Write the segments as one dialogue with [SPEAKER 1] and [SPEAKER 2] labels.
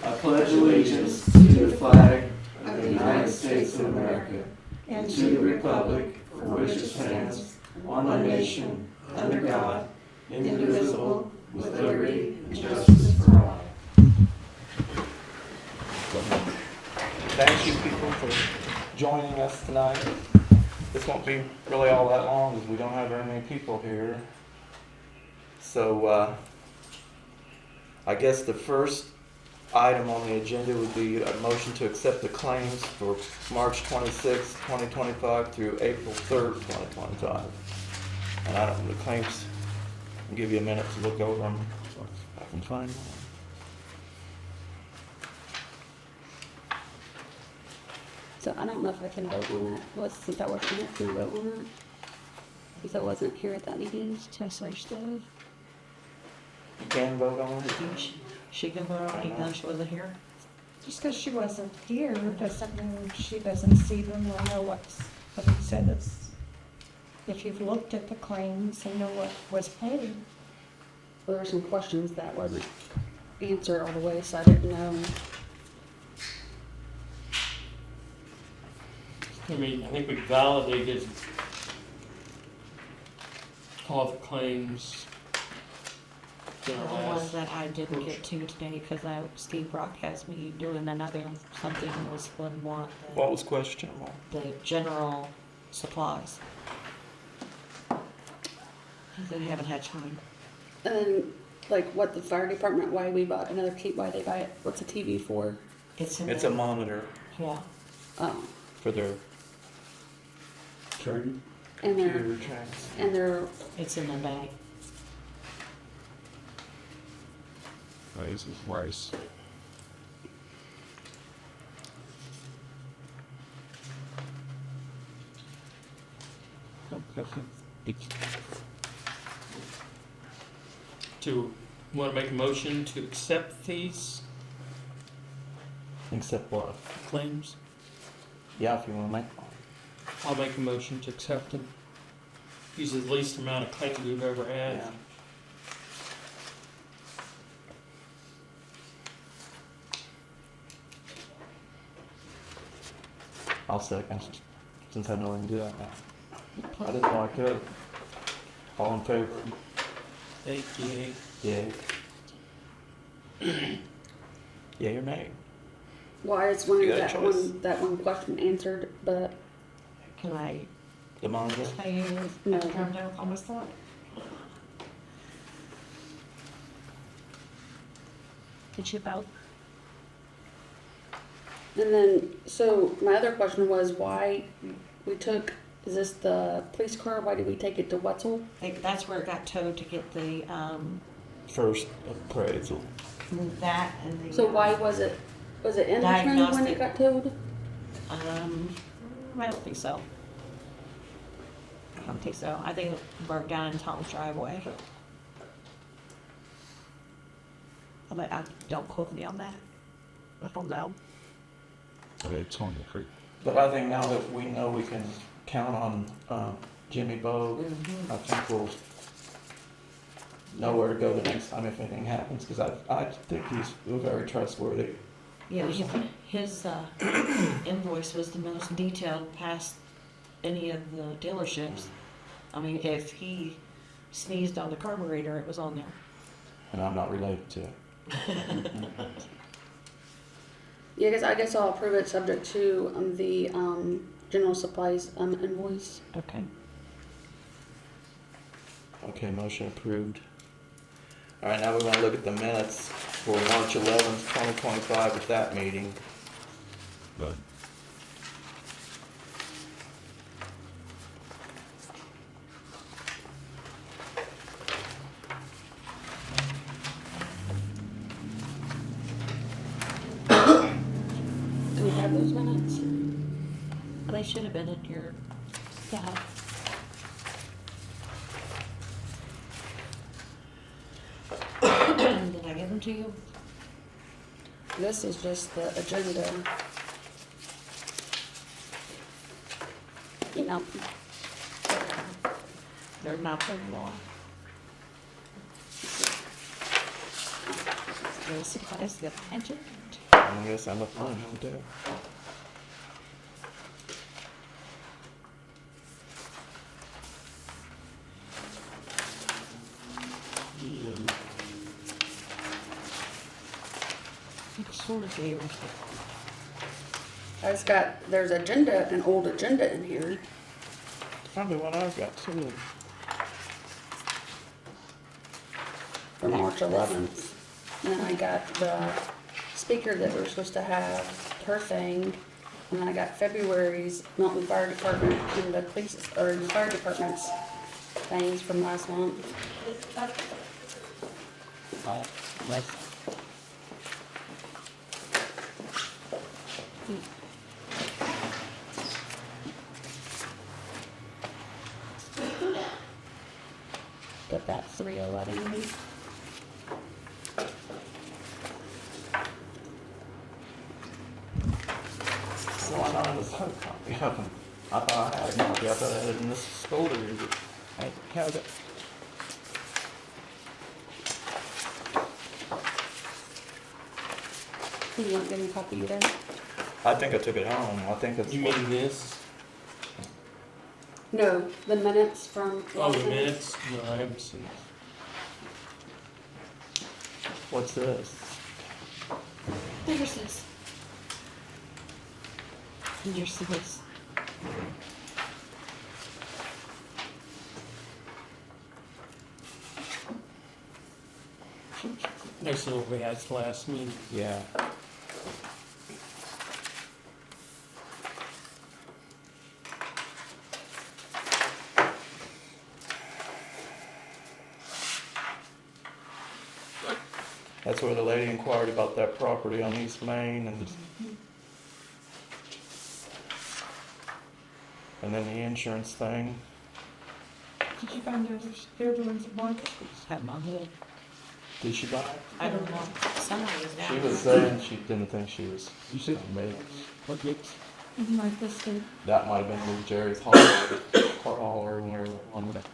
[SPEAKER 1] I pledge allegiance to the flag of the United States of America and to the republic for which it stands, one nation, under God, indivisible, with liberty and justice for all.
[SPEAKER 2] Thank you, people, for joining us tonight. This won't be really all that long because we don't have very many people here. So, I guess the first item on the agenda would be a motion to accept the claims for March 26, 2025 through April 3rd, 2025. And I don't, the claims, I'll give you a minute to look over them if I can find them.
[SPEAKER 3] So I don't know if I can vote on that. Since I wasn't here, can I vote on that? Because I wasn't here at that meeting.
[SPEAKER 2] You can vote on it?
[SPEAKER 4] She can vote on it even though she wasn't here?
[SPEAKER 5] Just because she wasn't here doesn't mean she doesn't see them or know what he said. If you've looked at the claims and know what was paid.
[SPEAKER 3] There were some questions that wasn't answered all the way, so I didn't know.
[SPEAKER 6] I mean, I think we validated all the claims.
[SPEAKER 4] The ones that I didn't get to today because Steve Brock has me doing another something was one
[SPEAKER 2] What was questionable?
[SPEAKER 4] the general supplies. They haven't had time.
[SPEAKER 3] And then, like, what the fire department, why we bought another why they buy it, what's a TV for?
[SPEAKER 4] It's in
[SPEAKER 2] It's
[SPEAKER 4] the,
[SPEAKER 2] a monitor
[SPEAKER 4] yeah.
[SPEAKER 3] Oh,
[SPEAKER 2] for their
[SPEAKER 1] Turn.
[SPEAKER 3] and their,
[SPEAKER 2] computer tracks.
[SPEAKER 3] and their,
[SPEAKER 4] It's in the bag.
[SPEAKER 7] This is Rice.
[SPEAKER 6] To want to make a motion to accept these
[SPEAKER 2] Except what?
[SPEAKER 6] claims.
[SPEAKER 2] Yeah, if you want to make one.
[SPEAKER 6] I'll make a motion to accept them. These are the least amount of claims we've ever had.
[SPEAKER 2] Yeah. I'll second, since I know I can do that now. I didn't know I could. All in favor?
[SPEAKER 6] Thank you.
[SPEAKER 2] Yay. Yay or nay?
[SPEAKER 3] why is one,
[SPEAKER 2] You got a
[SPEAKER 3] that
[SPEAKER 2] choice.
[SPEAKER 3] that one question answered, but
[SPEAKER 4] Can I
[SPEAKER 2] The monitor?
[SPEAKER 4] tell you
[SPEAKER 3] No.
[SPEAKER 4] no. Calm down on my thought? Did you vote?
[SPEAKER 3] and then, so my other question was why we took, is this the police car, why did we take it to Wetzel?
[SPEAKER 4] That's where it got towed to get the,
[SPEAKER 2] First appraisal.
[SPEAKER 4] that and the.
[SPEAKER 3] So why was it in the trend when
[SPEAKER 4] Diagnostic.
[SPEAKER 3] it got towed?
[SPEAKER 4] I don't think so. I don't think so. I think it burnt down in Tom's driveway. But don't quote me on that. I don't know.
[SPEAKER 7] It's on the creek.
[SPEAKER 2] But I think now that we know we can count on Jimmy Bogue, I think we'll know where to go the next time if anything happens, because I think he's very trustworthy.
[SPEAKER 4] Yeah, his invoice was the most detailed past any of the dealerships. I mean, if he sneezed on the carburetor, it was on there.
[SPEAKER 2] And I'm not related to it.
[SPEAKER 3] Yeah, I guess I'll approve it subject to the general supplies invoice.
[SPEAKER 4] Okay.
[SPEAKER 2] Okay, motion approved. All right, now we're going to look at the minutes for March 11th, 2025 at that meeting.
[SPEAKER 7] But
[SPEAKER 3] Do we have those minutes?
[SPEAKER 4] They should have been in your, yeah. Did I give them to you?
[SPEAKER 3] This is just the agenda. You know,
[SPEAKER 4] They're not very long. The supplies, the pension.
[SPEAKER 2] I guess I'm a fine with that.
[SPEAKER 4] It's sort of gave us
[SPEAKER 3] I just got, there's agenda, an old agenda in here.
[SPEAKER 2] Probably what I've got too.
[SPEAKER 3] For March 11th. And then I got the speaker that we're supposed to have, her thing. And then I got February's Milton Fire Department and the police, or the fire department's things from last month. Got that 311.
[SPEAKER 2] So I thought I was had a copy of them. I thought I had a copy. I thought I had it in this folder. I have it.
[SPEAKER 3] You want to give me a copy either?
[SPEAKER 2] I think I took it home. I think it's.
[SPEAKER 6] You mean this?
[SPEAKER 3] No, the minutes from.
[SPEAKER 6] Oh, the minutes? No, I haven't seen it.
[SPEAKER 2] What's this?
[SPEAKER 4] There's this. And here's this.
[SPEAKER 6] Nice little we had last meeting.
[SPEAKER 2] Yeah. That's where the lady inquired about that property on East Main and then the insurance thing.
[SPEAKER 5] Did you find they're the ones that want it?
[SPEAKER 4] Have them on here.
[SPEAKER 2] Did she buy it?
[SPEAKER 4] I don't know. Somebody is down.
[SPEAKER 2] She was saying she didn't think she was.
[SPEAKER 7] You said what gets?
[SPEAKER 5] Like this, they
[SPEAKER 2] That might have been with Jerry's Hall or where on that.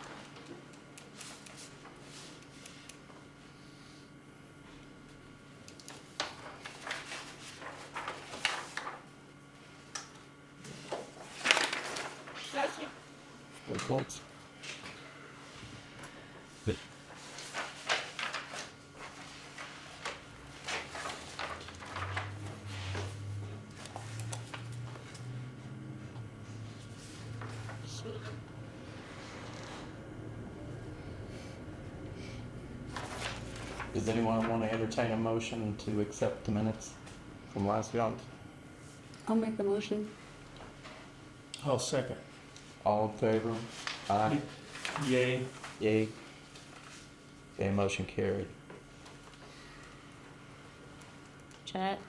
[SPEAKER 7] What quotes?
[SPEAKER 2] Does anyone want to entertain a motion to accept the minutes from last month?
[SPEAKER 3] I'll make the motion.
[SPEAKER 6] I'll second.
[SPEAKER 2] All in favor? Aye.
[SPEAKER 6] Yay.
[SPEAKER 2] Yay. Okay, motion carried.
[SPEAKER 4] Chat,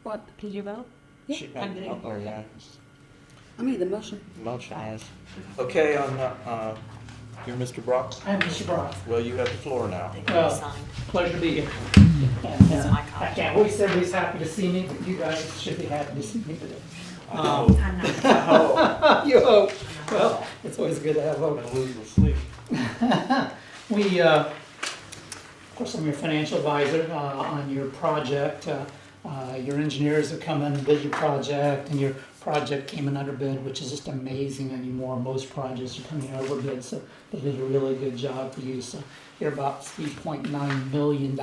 [SPEAKER 3] What?
[SPEAKER 4] did you vote?
[SPEAKER 3] Yeah,
[SPEAKER 2] She
[SPEAKER 4] I
[SPEAKER 2] made-
[SPEAKER 4] did.
[SPEAKER 2] oh, yeah.
[SPEAKER 3] I made the motion.
[SPEAKER 2] Motion is. Okay, you're Mr. Brock?
[SPEAKER 8] I'm Mr. Brock.
[SPEAKER 2] Well, you have the floor now.
[SPEAKER 4] They can be
[SPEAKER 8] Well,
[SPEAKER 4] signed.
[SPEAKER 8] Pleasure to be here. And,
[SPEAKER 4] That's my copy.
[SPEAKER 8] I can't wait, everybody's happy to see me, but you guys should be happy to see me today.
[SPEAKER 4] I'm not.
[SPEAKER 8] You hope. Well, it's always good to have
[SPEAKER 2] I'm
[SPEAKER 8] hope.
[SPEAKER 2] gonna lose my sleep.
[SPEAKER 8] We, of course, I'm your financial advisor on your project. Your engineers have come in and bid your project, and your project came in under bid, which is just amazing anymore. Most projects are coming over bid, so they did a really good job for you. So you're about $3.9 million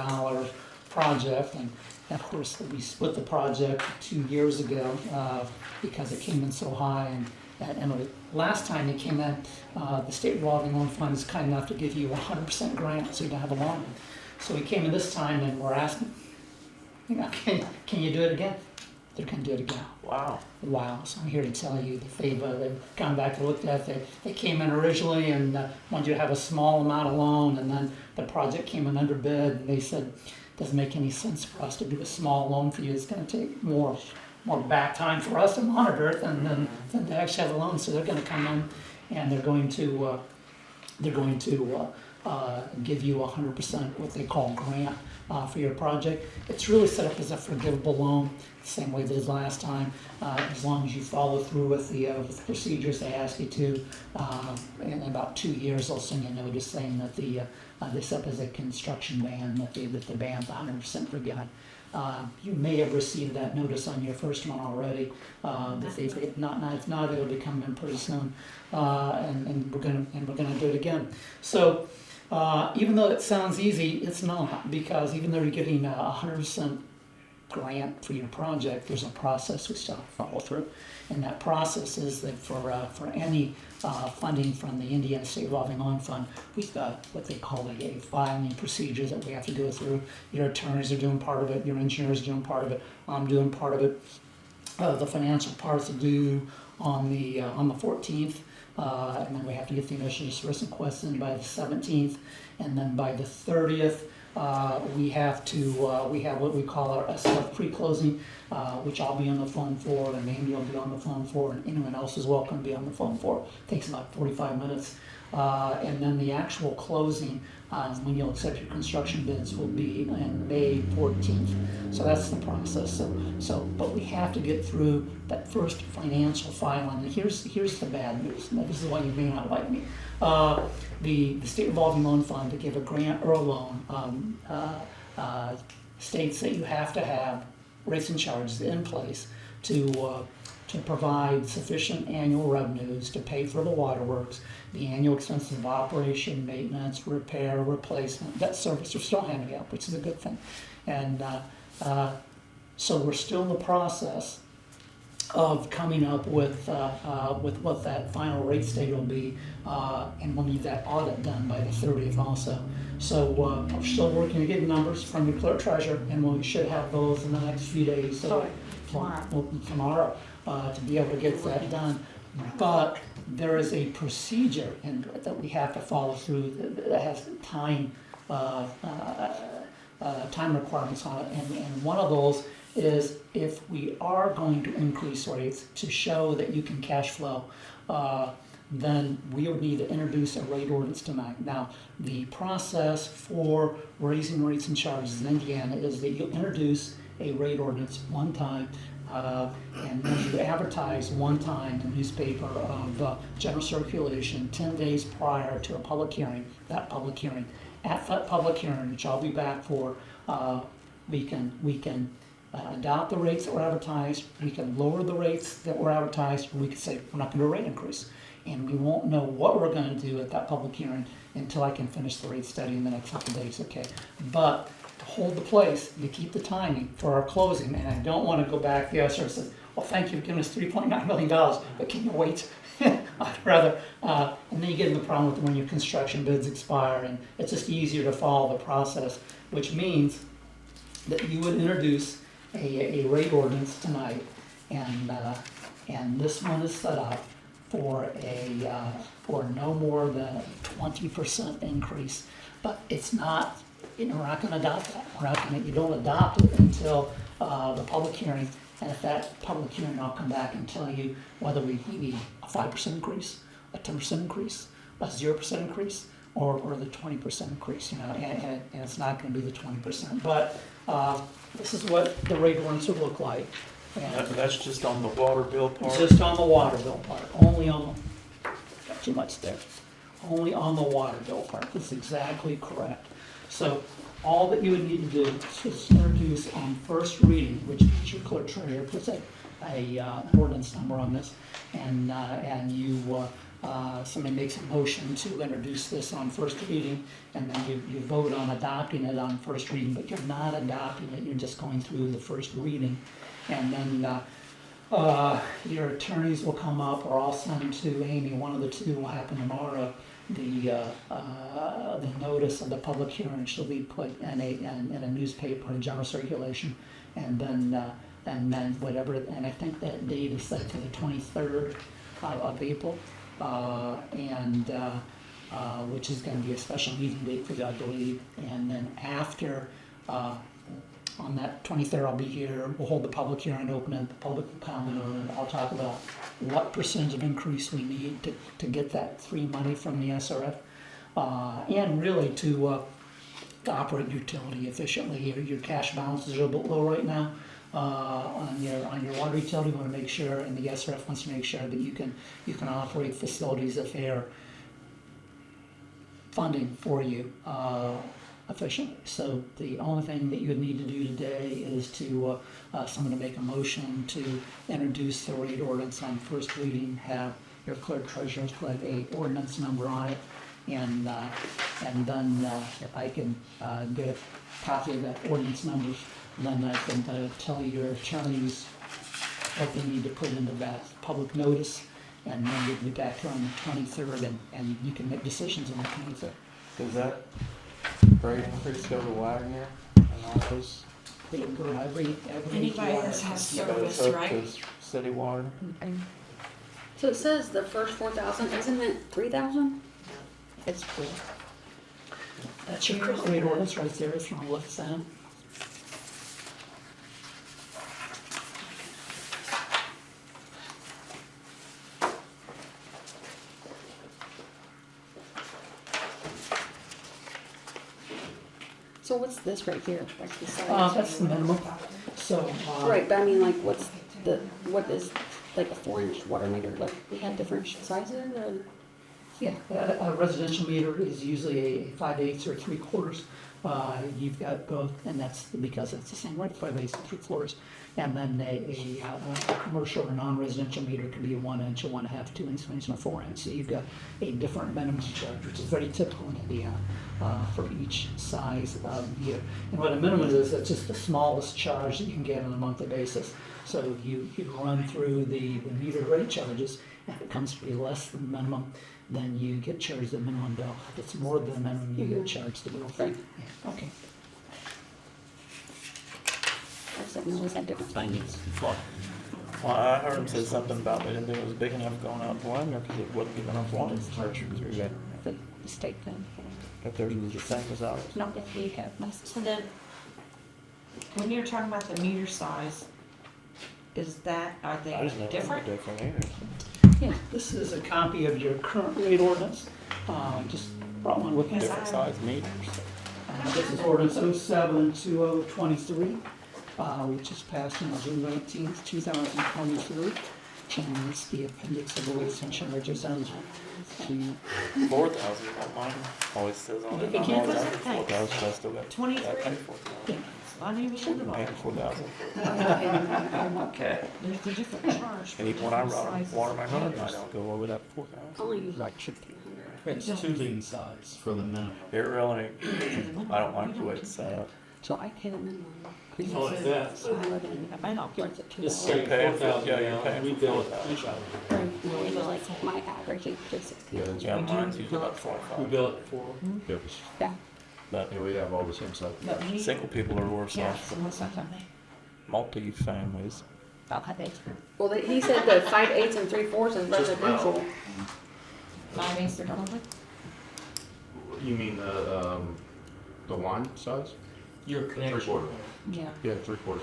[SPEAKER 8] project, and of course, we split the project 2 years ago because it came in so high. And the last time it came in, the state revolving loan fund is kind enough to give you 100% grant, so you don't have a loan. So we came in this time and we're asking, can you do it again? They're going to do it again.
[SPEAKER 2] Wow.
[SPEAKER 8] Wow. So I'm here to tell you that they've gone back and looked at it. They came in originally and wanted you to have a small amount of loan, and then the project came in under bid, and they said, it doesn't make any sense for us to do a small loan for you. It's going to take more back time for us to monitor it than to actually have a loan. So they're going to come in and they're going to they're going to give you 100% what they call grant for your project. It's really set up as a forgivable loan, the same way that as last time, as long as you follow through with the procedures they ask you to. In about 2 years, they'll send you a notice saying that they set up as a construction ban, that the ban's 100% forgiven. You may have received that notice on your first one already. If not, it'll be coming in pretty soon, and we're gonna do it again. So even though it sounds easy, it's not, because even though you're getting 100% grant for your project, there's a process we still have to follow through, and that process is that for any funding from the Indiana State Revolving Loan Fund, we've got what they call a filing procedure that we have to go through. Your attorneys are doing part of it, your engineers are doing part of it, I'm doing part of it. The financial parts are due on the 14th, and then we have to get the initial service request in by the 17th, and then by the 30th, we have what we call our SF pre-closing, which I'll be on the phone for, and Amy will be on the phone for, and anyone else is welcome to be on the phone for. It takes about 45 minutes. And then the actual closing, when you'll accept your construction bids, will be on May 14th. So that's the process. But we have to get through that first financial filing. And here's the bad news. Now, this is why you may not like me. The State Revolving Loan Fund, to give a grant or a loan, states that you have to have rates and charges in place to provide sufficient annual revenues to pay for the waterworks, the annual expenses of operation, maintenance, repair, replacement, debt service are still handing out, which is a good thing. And so we're still in the process of coming up with what that final rate state will be, and we'll need that audit done by the 30th also. So we're still working to get numbers from the clerk treasurer, and we should have those in the next few days. So tomorrow, to be able to get that done. But there is a procedure that we have to follow through that has time requirements on it, and one of those is if we are going to increase rates to show that you can cash flow, then we would need to introduce a rate ordinance tonight. Now, the process for raising rates and charges in Indiana is that you'll introduce a rate ordinance one time, and then you advertise one time in the newspaper of general circulation 10 days prior to a public hearing. At that public hearing, which I'll be back for, we can adopt the rates that were advertised, we can lower the rates that were advertised, or we can say we're not going to do a rate increase. And we won't know what we're going to do at that public hearing until I can finish the rate study in the next couple of days, okay? But to hold the place, to keep the timing for our closing, and I don't want to go back, the SR says, well, thank you for giving us $3.9 million, but can you wait? I'd rather, and then you get in the problem with when your construction bids expire, and it's just easier to follow the process, which means that you would introduce a rate ordinance tonight, and this one is set up for no more than 20% increase, but it's not. We're not going to adopt that. You don't adopt it until the public hearing, and at that public hearing, I'll come back and tell you whether we need a 5% increase, a 10% increase, a 0% increase, or the 20% increase. And it's not going to be the 20%. But this is what the rate ordinance would look like. And
[SPEAKER 2] That's just on the water bill part?
[SPEAKER 8] just on the water bill part, only on the, got too much there, only on the water bill part. That's exactly correct. So all that you would need to do is introduce on first reading, which your clerk treasurer puts an ordinance number on this, and somebody makes a motion to introduce this on first reading, and then you vote on adopting it on first reading, but you're not adopting it, you're just going through the first reading. And then your attorneys will come up, or I'll send to Amy, one of the two will happen tomorrow, the notice of the public hearing shall be put in a newspaper in general circulation, and then whatever, and I think that date is set to the 23rd of April, which is going to be a special meeting date for you, I believe. And then after, on that 23rd, I'll be here. We'll hold the public hearing, open it, the public will comment on it. I'll talk about what percentage of increase we need to get that free money from the SRF. and really to operate utility efficiently. Your cash balances are a bit low right now. On your water utility, you want to make sure, and the SRF wants to make sure that you can operate facilities if they're funding for you efficiently. So the only thing that you would need to do today is to someone to make a motion to introduce the rate ordinance on first reading, have your clerk treasurer put a ordinance number on it, and then if I can get a copy of that ordinance number, then I can tell your attorneys what they need to put into that public notice, and then we'll be back here on the 23rd, and you can make decisions on the 23rd.
[SPEAKER 2] Does that rate increase go to Wagner and all those?
[SPEAKER 8] They can go every
[SPEAKER 4] Anybody
[SPEAKER 8] water
[SPEAKER 4] that has
[SPEAKER 8] system.
[SPEAKER 4] service,
[SPEAKER 2] Goes up
[SPEAKER 4] right?
[SPEAKER 2] to city water?
[SPEAKER 3] So it says the first 4,000, isn't it 3,000?
[SPEAKER 4] It's cool.
[SPEAKER 8] That's your current rate ordinance right there, if you want to look at that.
[SPEAKER 3] So what's this right here, like the size?
[SPEAKER 8] That's the minimum. So,
[SPEAKER 3] Right, but I mean, like, what is, like a 4-inch water meter, like, we have different sizes, or?
[SPEAKER 8] yeah, a residential meter is usually a 5/8 or 3/4. You've got both, and that's because it's the same rate, 5/8 and 3/4. And then a commercial or non-residential meter can be a 1-inch, a 1.5, 2-inch, 3-inch, and a 4-inch. So you've got a different minimum charge, which is very typical in Indiana for each size of meter. And what a minimum is, that's just the smallest charge that you can get on a monthly basis. So you run through the meter rate charges, and if it comes to be less than the minimum, then you get charged the minimum bill. If it's more than the minimum, you get charged the bill fee. Yeah, okay.
[SPEAKER 3] I just didn't know it was that different sizes.
[SPEAKER 2] Well, I heard him say something about they didn't think it was big enough going out to Wagner because it wasn't big enough water to charge you through there.
[SPEAKER 5] The state thing.
[SPEAKER 2] If theirs was the same as ours.
[SPEAKER 5] Not if you have this.
[SPEAKER 4] So then, when you're talking about the meter size, are
[SPEAKER 2] I
[SPEAKER 4] they
[SPEAKER 2] just know
[SPEAKER 4] different?
[SPEAKER 2] they're different either.
[SPEAKER 8] Yeah, this is a copy of your current rate ordinance. Just brought one with me.
[SPEAKER 2] Different size meters.
[SPEAKER 8] This is ordinance 07-2023, which is passed on June 19th, 2023. And it's the appendix of the rates and charges on the
[SPEAKER 2] 4,000 on mine. Always says on it.
[SPEAKER 8] You can't-
[SPEAKER 2] 4,000, but I still got.
[SPEAKER 4] 23?
[SPEAKER 2] I paid 4,000.
[SPEAKER 4] I didn't even think
[SPEAKER 2] I
[SPEAKER 4] about
[SPEAKER 2] paid
[SPEAKER 4] it.
[SPEAKER 2] 4,000.
[SPEAKER 4] Okay. There's a different charge.
[SPEAKER 2] And even when I water my garden, I don't go over that 4,000.
[SPEAKER 3] Only use like 1,500.
[SPEAKER 6] It's tubing size for the minimum.
[SPEAKER 2] It really, I don't like the way it's set up.
[SPEAKER 3] So I pay the minimum.
[SPEAKER 6] Oh, like that.
[SPEAKER 3] So I live in,
[SPEAKER 4] That might not be.
[SPEAKER 3] what's it,
[SPEAKER 6] Just
[SPEAKER 3] $2?
[SPEAKER 6] say
[SPEAKER 2] You're paying for-
[SPEAKER 6] 4,000
[SPEAKER 2] yeah, you're
[SPEAKER 6] gallons,
[SPEAKER 2] paying
[SPEAKER 6] we
[SPEAKER 2] for
[SPEAKER 6] bill it
[SPEAKER 2] 4,000.
[SPEAKER 6] 3,000.
[SPEAKER 3] Right, no, like my average is 360.
[SPEAKER 2] Yeah, mine's usually about
[SPEAKER 6] We
[SPEAKER 2] 25.
[SPEAKER 6] bill it for,
[SPEAKER 3] Yeah,
[SPEAKER 2] But
[SPEAKER 7] Yeah, we have all the same stuff.
[SPEAKER 4] But we,
[SPEAKER 2] single people are worse
[SPEAKER 4] yeah,
[SPEAKER 2] off
[SPEAKER 4] so
[SPEAKER 2] than
[SPEAKER 4] what's that something?
[SPEAKER 2] multi-families.
[SPEAKER 4] About how they,
[SPEAKER 3] well, he said the 5/8 and 3/4 is residential.
[SPEAKER 4] 5/8 or something?
[SPEAKER 7] You mean the line size?
[SPEAKER 6] your connection.
[SPEAKER 7] 3/4.
[SPEAKER 4] Yeah.
[SPEAKER 7] Yeah, 3/4.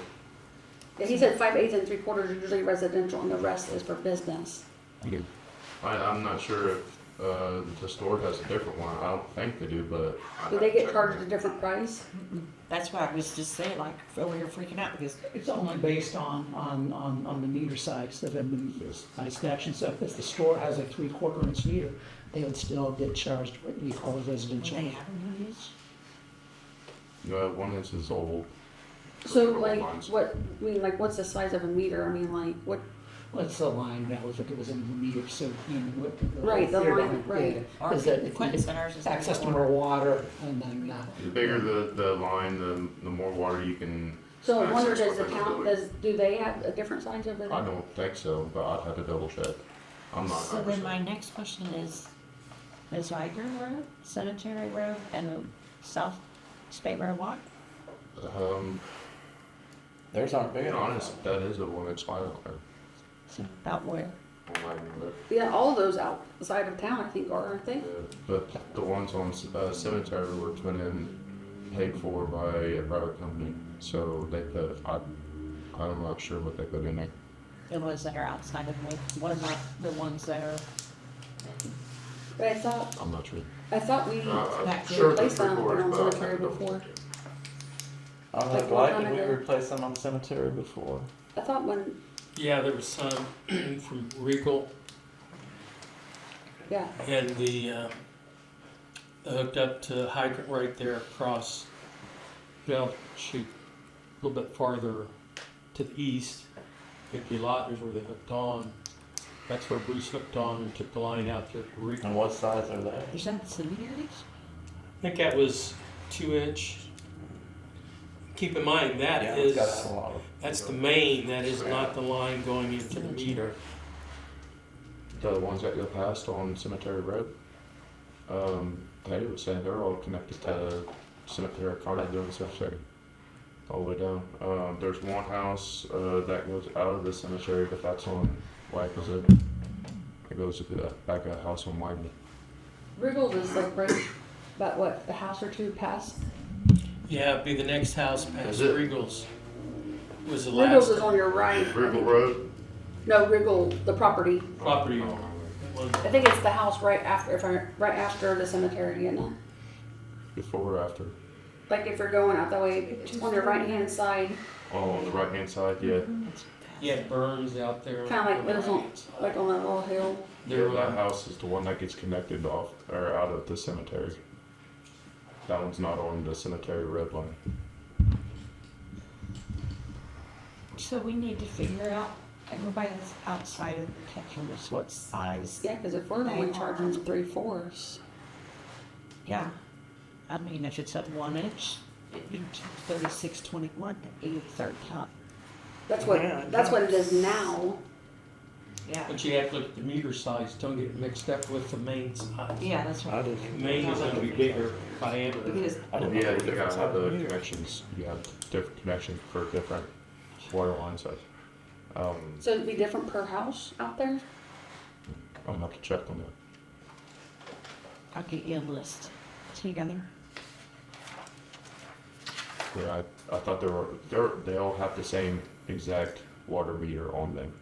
[SPEAKER 3] Yeah, he said 5/8 and 3/4 are usually residential and the rest is for business.
[SPEAKER 7] I'm not sure if the store has a different one. I don't think they do, but.
[SPEAKER 3] Do they get charged a different price?
[SPEAKER 4] That's why I was just saying, like, over here freaking out because
[SPEAKER 8] It's only based on the meter size that have been attached. So if the store has a 3/4 inch meter, they would still get charged what we call a residential.
[SPEAKER 4] they have a unit.
[SPEAKER 7] One inch is old.
[SPEAKER 3] So like, what, I mean, like, what's the size of a meter? I mean, like, what,
[SPEAKER 8] What's the line now, if it was in the meter, so, you know, what.
[SPEAKER 3] Right, the
[SPEAKER 8] theory
[SPEAKER 3] line, right.
[SPEAKER 4] Our
[SPEAKER 8] Is that if
[SPEAKER 4] equipment
[SPEAKER 8] you
[SPEAKER 4] centers is.
[SPEAKER 8] access to more water, and then,
[SPEAKER 7] The bigger the line, the more water you can.
[SPEAKER 3] so I wonder,
[SPEAKER 7] access
[SPEAKER 3] does the
[SPEAKER 7] within
[SPEAKER 3] town,
[SPEAKER 7] building.
[SPEAKER 3] do they have a different size over there?
[SPEAKER 7] I don't think so, but I'd have to double check. I'm not.
[SPEAKER 4] So then my next question is Wagner Road, Cemetery Road, and South State Road what?
[SPEAKER 2] Theirs aren't big
[SPEAKER 7] Being
[SPEAKER 2] enough.
[SPEAKER 7] honest, that is a 1 inch line out there.
[SPEAKER 4] About where?
[SPEAKER 7] On Wagner Road.
[SPEAKER 3] Yeah, all of those outside of town, I think, are, aren't they?
[SPEAKER 7] Yeah, but the ones on Cemetery Road's been paid for by a private company, so they put, I'm not sure what they put in there.
[SPEAKER 4] The ones that are outside of me, what about the ones that are,
[SPEAKER 3] But I thought,
[SPEAKER 7] I'm not sure.
[SPEAKER 3] I thought we
[SPEAKER 7] Sure,
[SPEAKER 3] replaced
[SPEAKER 7] the
[SPEAKER 3] that
[SPEAKER 7] three quarters,
[SPEAKER 3] on
[SPEAKER 7] but
[SPEAKER 3] cemetery
[SPEAKER 7] I don't
[SPEAKER 3] before.
[SPEAKER 2] On
[SPEAKER 3] Like
[SPEAKER 2] Lake
[SPEAKER 3] what
[SPEAKER 2] Light,
[SPEAKER 3] time
[SPEAKER 2] did we
[SPEAKER 3] ago?
[SPEAKER 2] replace them on cemetery before?
[SPEAKER 3] I thought when,
[SPEAKER 6] Yeah, there was some from Regal
[SPEAKER 3] yeah,
[SPEAKER 6] and the hooked up to hydrant right there across, well, shoot, a little bit farther to the east. 50 lot is where they hooked on. That's where Bruce hooked on and took the line out there to Regal.
[SPEAKER 2] And what size are they?
[SPEAKER 4] Is that cemeteries?
[SPEAKER 6] I think that was 2-inch. Keep in mind,
[SPEAKER 2] Yeah,
[SPEAKER 6] that
[SPEAKER 2] it's
[SPEAKER 6] is,
[SPEAKER 2] gotta have a lot of.
[SPEAKER 6] that's the main, that is not the line going into the meter.
[SPEAKER 7] The ones that go past on Cemetery Road, they were saying they're all connected to Cemetery, Carter Cemetery, all the way down. There's one house, that goes out of the cemetery, but that's on Wagner. It goes to the back of the house on Wagner.
[SPEAKER 3] Riggles is like right about what, a house or two past?
[SPEAKER 6] Yeah, it'd be the next house past
[SPEAKER 7] Is it?
[SPEAKER 6] Regal's. Was the
[SPEAKER 3] Riggles
[SPEAKER 6] last
[SPEAKER 3] is on your right. I
[SPEAKER 7] River
[SPEAKER 3] think-
[SPEAKER 7] Road?
[SPEAKER 3] No, Riggle, the property.
[SPEAKER 6] property.
[SPEAKER 3] I think it's the house right after, right after the cemetery, you know?
[SPEAKER 7] Before or after?
[SPEAKER 3] Like if you're going out that way, it's on your right-hand side,
[SPEAKER 7] Oh, on the right hand side, yeah.
[SPEAKER 6] Yeah, Burns out there.
[SPEAKER 3] kinda like lives on, like on that little hill.
[SPEAKER 6] There,
[SPEAKER 7] That house is the one that gets connected off, or out of the cemetery. That one's not on the cemetery road line.
[SPEAKER 5] So we need to figure out, everybody that's outside of the Texas, what size.
[SPEAKER 3] Yeah, cause if we're only charging 3/4,
[SPEAKER 4] Yeah. I mean, if it's a 1-inch, it'd be 36.21 to 83rd ton.
[SPEAKER 3] that's
[SPEAKER 2] Yeah,
[SPEAKER 3] what it is now.
[SPEAKER 4] Yeah.
[SPEAKER 6] but you have to look at the meter size, don't get it mixed up with the main size.
[SPEAKER 4] Yeah, that's
[SPEAKER 2] I
[SPEAKER 4] right.
[SPEAKER 2] didn't.
[SPEAKER 6] Main is gonna be bigger diameter.
[SPEAKER 4] Because
[SPEAKER 2] I didn't know
[SPEAKER 7] Yeah,
[SPEAKER 2] the
[SPEAKER 7] you
[SPEAKER 2] difference
[SPEAKER 7] gotta have
[SPEAKER 2] on
[SPEAKER 7] the
[SPEAKER 2] meters.
[SPEAKER 7] connections, you have different connections for different water lines.
[SPEAKER 3] So it'd be different per house out there?
[SPEAKER 7] I'll have to check on that.
[SPEAKER 4] I'll get you a list together.
[SPEAKER 7] Yeah, I thought they all have the same exact water meter on them.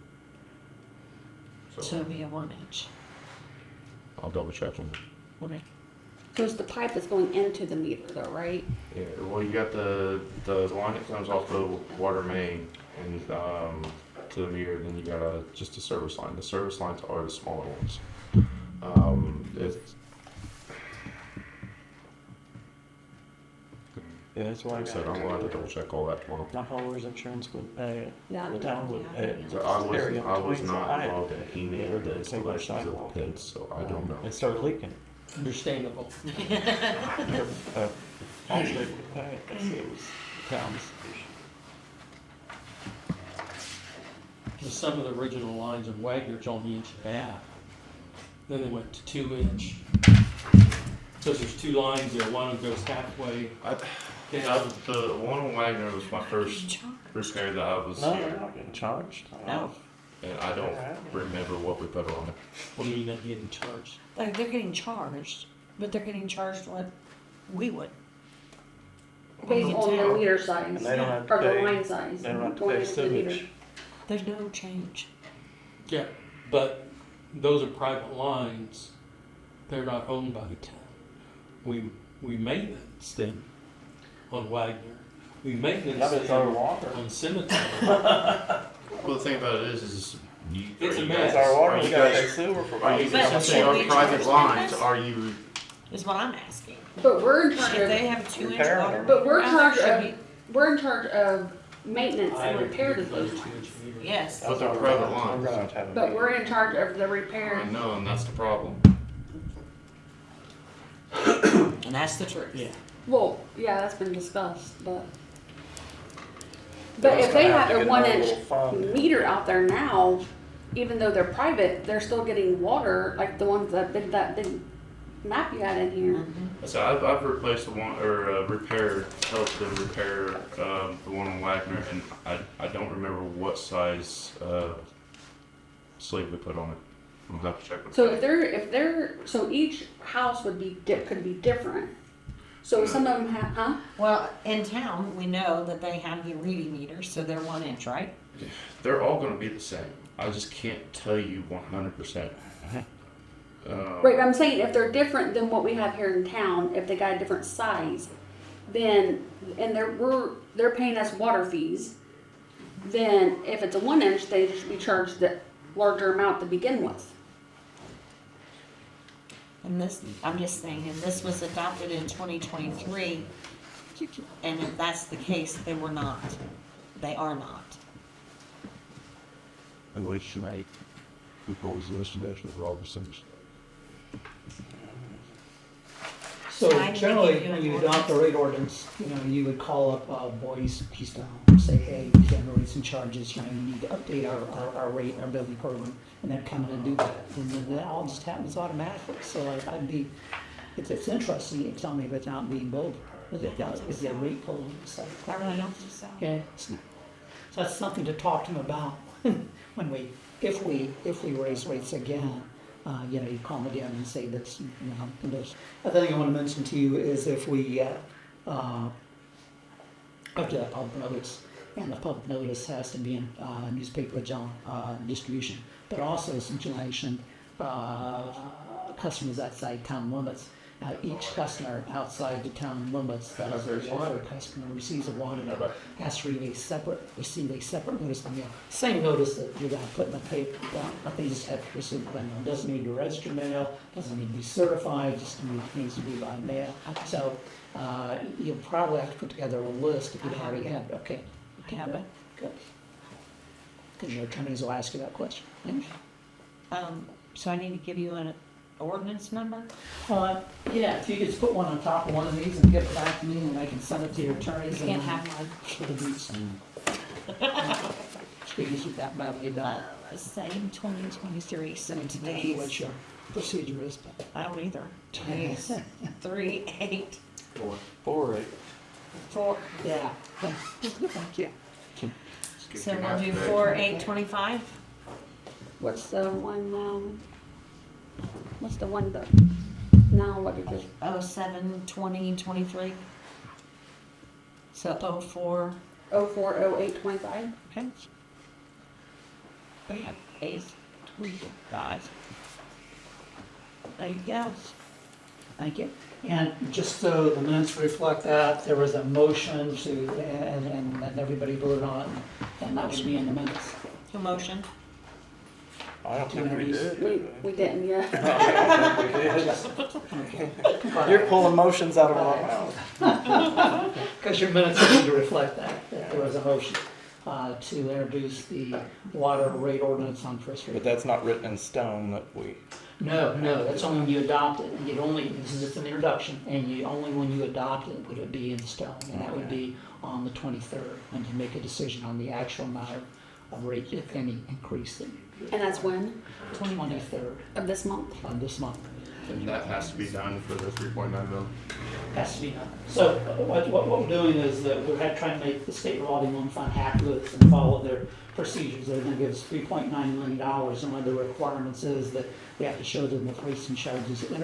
[SPEAKER 4] So
[SPEAKER 7] So
[SPEAKER 4] it'll be a 1-inch.
[SPEAKER 7] I'll double check on that.
[SPEAKER 4] Okay.
[SPEAKER 3] So it's the pipe that's going into the meter though, right?
[SPEAKER 7] Yeah, well, you got the line that comes off the water main and to the meter, then you got just a service line. The service lines are the smaller ones. It's
[SPEAKER 2] Yeah, that's why I
[SPEAKER 7] like I said, I'm gonna have to double check all that tomorrow.
[SPEAKER 2] my homeowner's insurance would pay it.
[SPEAKER 3] Yeah.
[SPEAKER 2] The town would pay it.
[SPEAKER 7] So I
[SPEAKER 2] Area
[SPEAKER 7] was
[SPEAKER 2] between, so
[SPEAKER 7] not
[SPEAKER 2] I had
[SPEAKER 7] involved
[SPEAKER 2] to
[SPEAKER 7] in
[SPEAKER 2] pay
[SPEAKER 7] any
[SPEAKER 2] the
[SPEAKER 7] of the
[SPEAKER 2] other
[SPEAKER 7] installations of
[SPEAKER 2] sidewalk.
[SPEAKER 7] the pits, so I don't know.
[SPEAKER 2] It started leaking.
[SPEAKER 6] Understandable.
[SPEAKER 2] Allstate would pay it, because it was the town's.
[SPEAKER 6] Some of the original lines in Wagner's only 1.5 inch. Then they went to 2-inch. So there's two lines there, one goes halfway down.
[SPEAKER 7] The one on Wagner was my first repair that I was
[SPEAKER 2] No,
[SPEAKER 7] here,
[SPEAKER 2] they're not getting charged.
[SPEAKER 4] No.
[SPEAKER 7] and I don't remember what we put on it.
[SPEAKER 6] What do you mean not getting charged?
[SPEAKER 4] Like, they're getting charged, but they're getting charged what we would.
[SPEAKER 3] Based on the meter size.
[SPEAKER 2] And they don't have to
[SPEAKER 3] Or the
[SPEAKER 2] pay-
[SPEAKER 3] line size.
[SPEAKER 2] They don't have to
[SPEAKER 3] going
[SPEAKER 2] pay
[SPEAKER 3] into the meter.
[SPEAKER 2] sewage.
[SPEAKER 4] There's no change.
[SPEAKER 6] Yeah, but those are private lines. They're not owned by the town. We maintenance them on Wagner. We maintenance
[SPEAKER 2] Yeah, but it's our
[SPEAKER 6] them
[SPEAKER 2] water.
[SPEAKER 6] on Cemetery.
[SPEAKER 7] Well, the thing about it is you.
[SPEAKER 6] It's a
[SPEAKER 7] you
[SPEAKER 6] mess.
[SPEAKER 2] It's
[SPEAKER 7] guys-
[SPEAKER 2] our water,
[SPEAKER 7] are
[SPEAKER 2] we
[SPEAKER 7] you
[SPEAKER 2] gotta
[SPEAKER 7] guys-
[SPEAKER 2] pay sewer for
[SPEAKER 7] Are you
[SPEAKER 2] it.
[SPEAKER 4] But
[SPEAKER 7] essentially
[SPEAKER 4] should
[SPEAKER 7] on
[SPEAKER 4] we
[SPEAKER 7] private
[SPEAKER 4] charge
[SPEAKER 7] lines?
[SPEAKER 4] them?
[SPEAKER 7] Are you?
[SPEAKER 4] Is what I'm asking.
[SPEAKER 3] But we're in charge
[SPEAKER 4] If they
[SPEAKER 3] of,
[SPEAKER 4] have a 2-inch
[SPEAKER 2] Repair
[SPEAKER 4] water.
[SPEAKER 2] them.
[SPEAKER 3] but we're in
[SPEAKER 4] meter,
[SPEAKER 3] charge
[SPEAKER 4] should
[SPEAKER 3] of,
[SPEAKER 4] we-
[SPEAKER 3] we're in charge of maintenance and repair to those lines.
[SPEAKER 4] Yes.
[SPEAKER 7] But they're private lines.
[SPEAKER 2] We're gonna have to have a
[SPEAKER 3] But
[SPEAKER 2] meeting.
[SPEAKER 3] we're in charge of the repair.
[SPEAKER 7] I know, and that's the problem.
[SPEAKER 4] And that's the truth.
[SPEAKER 6] Yeah.
[SPEAKER 3] Well, yeah, that's been discussed, but.
[SPEAKER 2] They're
[SPEAKER 3] But if
[SPEAKER 2] just
[SPEAKER 3] they
[SPEAKER 2] gonna
[SPEAKER 3] have
[SPEAKER 2] to
[SPEAKER 3] a
[SPEAKER 2] get another
[SPEAKER 3] 1-inch
[SPEAKER 2] little fund.
[SPEAKER 3] meter out there now, even though they're private, they're still getting water, like the ones that big map you had in here.
[SPEAKER 7] So I've replaced the one, or helped them repair the one on Wagner, and I don't remember what size sleeve we put on it. We'll have to check with
[SPEAKER 3] So
[SPEAKER 7] that.
[SPEAKER 3] so each house could be different. So some of them have, huh?
[SPEAKER 4] Well, in town, we know that they have the reading meters, so they're 1-inch, right?
[SPEAKER 7] They're all going to be the same. I just can't tell you 100%.
[SPEAKER 3] Right, I'm saying if they're different than what we have here in town, if they got a different size, then, and they're paying us water fees, then if it's a 1 inch, they should be charged the larger amount to begin with.
[SPEAKER 4] And this, I'm just saying, and this was adopted in 2023, and if that's the case, they were not. They are not.
[SPEAKER 9] And we should make proposed installation of Robertson's.
[SPEAKER 8] So
[SPEAKER 4] I need to
[SPEAKER 8] generally,
[SPEAKER 4] give you
[SPEAKER 8] when
[SPEAKER 4] an
[SPEAKER 8] you adopt a
[SPEAKER 4] ordinance.
[SPEAKER 8] rate ordinance, you would call up Boise Keystone, say, hey, we have rates and charges, you need to update our rate, our billing program, and then come in and do that. And then that all just happens automatically. So it's interesting, you tell me if it's not being billed. Is there rate pulled?
[SPEAKER 4] I really don't think so.
[SPEAKER 8] Okay, so that's something to talk to them about when if we raise rates again. You call them again and say that's, there's. Other thing I want to mention to you is if we, up to that public notice, and the public notice has to be in, newspaper distribution, but also some information, customers outside town limits. Each customer outside the town limits that is a water customer receives a water bill has to receive a separate notice in the mail. Same notice that you're gonna put in the paper, but they just have to receive it by mail. Doesn't need to register mail, doesn't need to be certified, just needs to be by mail. So, you'll probably have to put together a list if you don't already have it. Okay.
[SPEAKER 4] I have it.
[SPEAKER 8] Good. Because your attorneys will ask you that question.
[SPEAKER 4] So I need to give you an ordinance number?
[SPEAKER 8] Yeah, if you could just put one on top of one of these and give it back to me, and I can send it to your attorneys.
[SPEAKER 4] You can't have one.
[SPEAKER 8] For the beats. Speakers with that badly done.
[SPEAKER 4] Same 2023, so
[SPEAKER 8] What
[SPEAKER 4] today's,
[SPEAKER 8] your procedure is, but.
[SPEAKER 4] I don't either. Today's 3/8.
[SPEAKER 2] 4/8.
[SPEAKER 4] 4.
[SPEAKER 8] Yeah. Thank you.
[SPEAKER 4] So we'll do 4/8/25.
[SPEAKER 3] What's the one now, what is it?
[SPEAKER 4] 07/20/23. So 04.
[SPEAKER 3] 040825?
[SPEAKER 4] Okay. We have 825. There you go.
[SPEAKER 8] Thank you. And just so the minutes reflect that, there was a motion to, and everybody voted on it, and that would be in the minutes.
[SPEAKER 4] Who motioned?
[SPEAKER 2] I don't think we did.
[SPEAKER 3] We didn't yet.
[SPEAKER 2] I don't think we did. You're pulling motions out of my mouth.
[SPEAKER 8] Because your minutes need to reflect that there was a motion to introduce the water rate ordinance on first
[SPEAKER 2] But
[SPEAKER 8] reading.
[SPEAKER 2] that's not written in stone that we,
[SPEAKER 8] No, that's only when you adopt it, and this is just an introduction, and only when you adopt it would it be in stone, and that would be on the 23rd, when you make a decision on the actual amount of rate, if any, increase in
[SPEAKER 3] And that's when?
[SPEAKER 8] 23rd
[SPEAKER 3] Of this month?
[SPEAKER 8] of this month.
[SPEAKER 7] And that has to be done for the 3.9 mil.
[SPEAKER 8] Has to be done. So what we're doing is that we're trying to make the state revolving loan fund happy with us and follow their procedures. They're gonna give us $3.9 million, and one of the requirements is that we have to show them the rates and charges are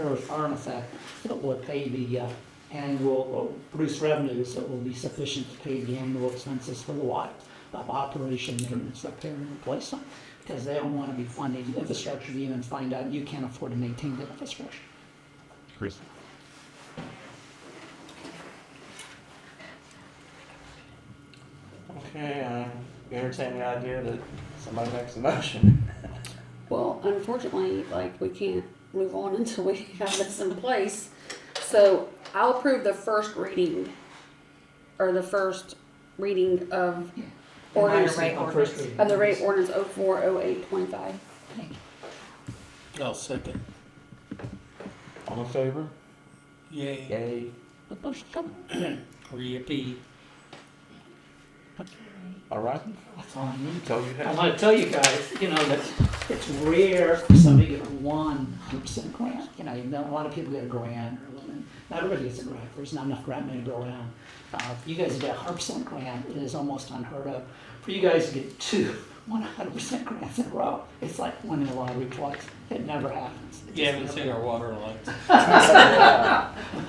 [SPEAKER 8] in effect that will pay the annual, produce revenues that will be sufficient to pay the annual expenses for the water operation, maintenance, repair, and replacement. Because they don't want to be funding infrastructure to even find out you can't afford to maintain the infrastructure.
[SPEAKER 9] Chris?
[SPEAKER 2] okay, entertain the idea that somebody makes a motion.
[SPEAKER 3] Well, unfortunately, we can't move on until we have this in place. So I'll approve the first reading, or the first reading of ordinance,
[SPEAKER 4] rate
[SPEAKER 8] On first reading.
[SPEAKER 3] of the rate ordinance 040825.
[SPEAKER 6] I'll second.
[SPEAKER 2] All in favor?
[SPEAKER 6] Yay.
[SPEAKER 2] Yay.
[SPEAKER 6] Or yippee.
[SPEAKER 2] All right,
[SPEAKER 8] That's all I need.
[SPEAKER 2] tell you
[SPEAKER 8] I
[SPEAKER 2] how.
[SPEAKER 8] want to tell you guys, that it's rare for somebody to get 100% grant. A lot of people get a grant, not everybody gets a grant. There's not enough grant money to go around. You guys get a 100% grant, it is almost unheard of. For you guys to get 100% grants in a row, it's like winning a lottery twice. It never happens. It
[SPEAKER 6] You
[SPEAKER 8] just
[SPEAKER 6] haven't
[SPEAKER 8] never
[SPEAKER 6] seen our water lights.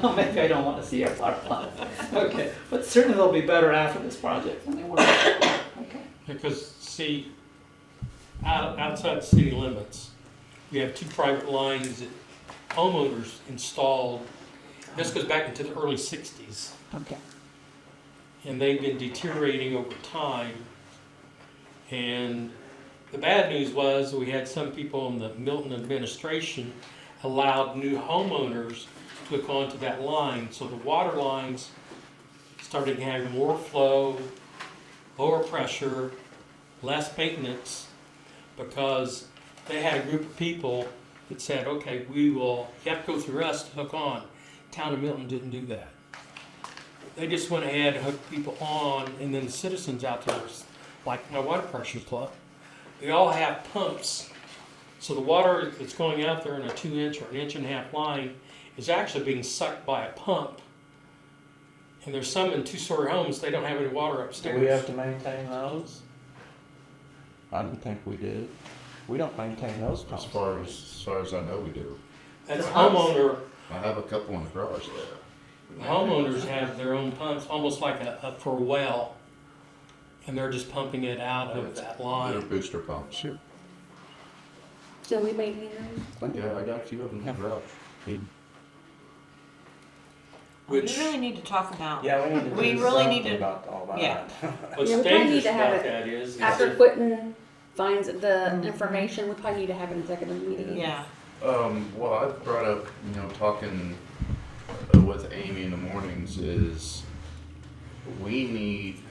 [SPEAKER 8] Well, maybe I don't want to see our water line. Okay, but certainly they'll be better after this project than they were. Okay.
[SPEAKER 6] Because, see, outside city limits, we have 2 private lines that homeowners installed, this goes back into the early 60s,
[SPEAKER 8] Okay.
[SPEAKER 6] and they've been deteriorating over time. And the bad news was we had some people in the Milton administration allowed new homeowners to hook onto that line. So the water lines started having more flow, lower pressure, less maintenance, because they had a group of people that said, okay, you have to go through us to hook on. Town of Milton didn't do that. They just went ahead and hooked people on, and then the citizens out there, like my water pressure plug, they all have pumps. So the water that's going out there in a 2-inch or an 1.5-inch line is actually being sucked by a pump. And there's some in 2-story homes, they don't have any water
[SPEAKER 2] Do
[SPEAKER 6] upstairs.
[SPEAKER 2] we have to maintain those? I didn't think we did. We don't maintain those
[SPEAKER 7] As
[SPEAKER 2] pumps.
[SPEAKER 7] far as I know, we do.
[SPEAKER 6] That's homeowner,
[SPEAKER 7] I have a couple in the garage there.
[SPEAKER 6] homeowners have their own pumps, almost like for a well. And they're just pumping it out of that
[SPEAKER 7] They're
[SPEAKER 6] line.
[SPEAKER 7] booster pumps.
[SPEAKER 9] Sure.
[SPEAKER 3] So we maintain those?
[SPEAKER 7] Yeah, I got a few of them in the garage.
[SPEAKER 4] We
[SPEAKER 6] Which,
[SPEAKER 4] really need to talk about.
[SPEAKER 2] Yeah, we need to
[SPEAKER 4] We
[SPEAKER 2] do
[SPEAKER 4] really
[SPEAKER 2] something
[SPEAKER 4] need to-
[SPEAKER 2] about all that.
[SPEAKER 4] yeah.
[SPEAKER 6] what's
[SPEAKER 3] Yeah, we probably need
[SPEAKER 6] dangerous
[SPEAKER 3] to have
[SPEAKER 6] about
[SPEAKER 3] it
[SPEAKER 6] that is
[SPEAKER 3] After
[SPEAKER 6] that
[SPEAKER 3] Quentin finds the information, we probably need to have an executive meeting.
[SPEAKER 4] Yeah,
[SPEAKER 7] Well, I brought up, talking with Amy in the mornings is we need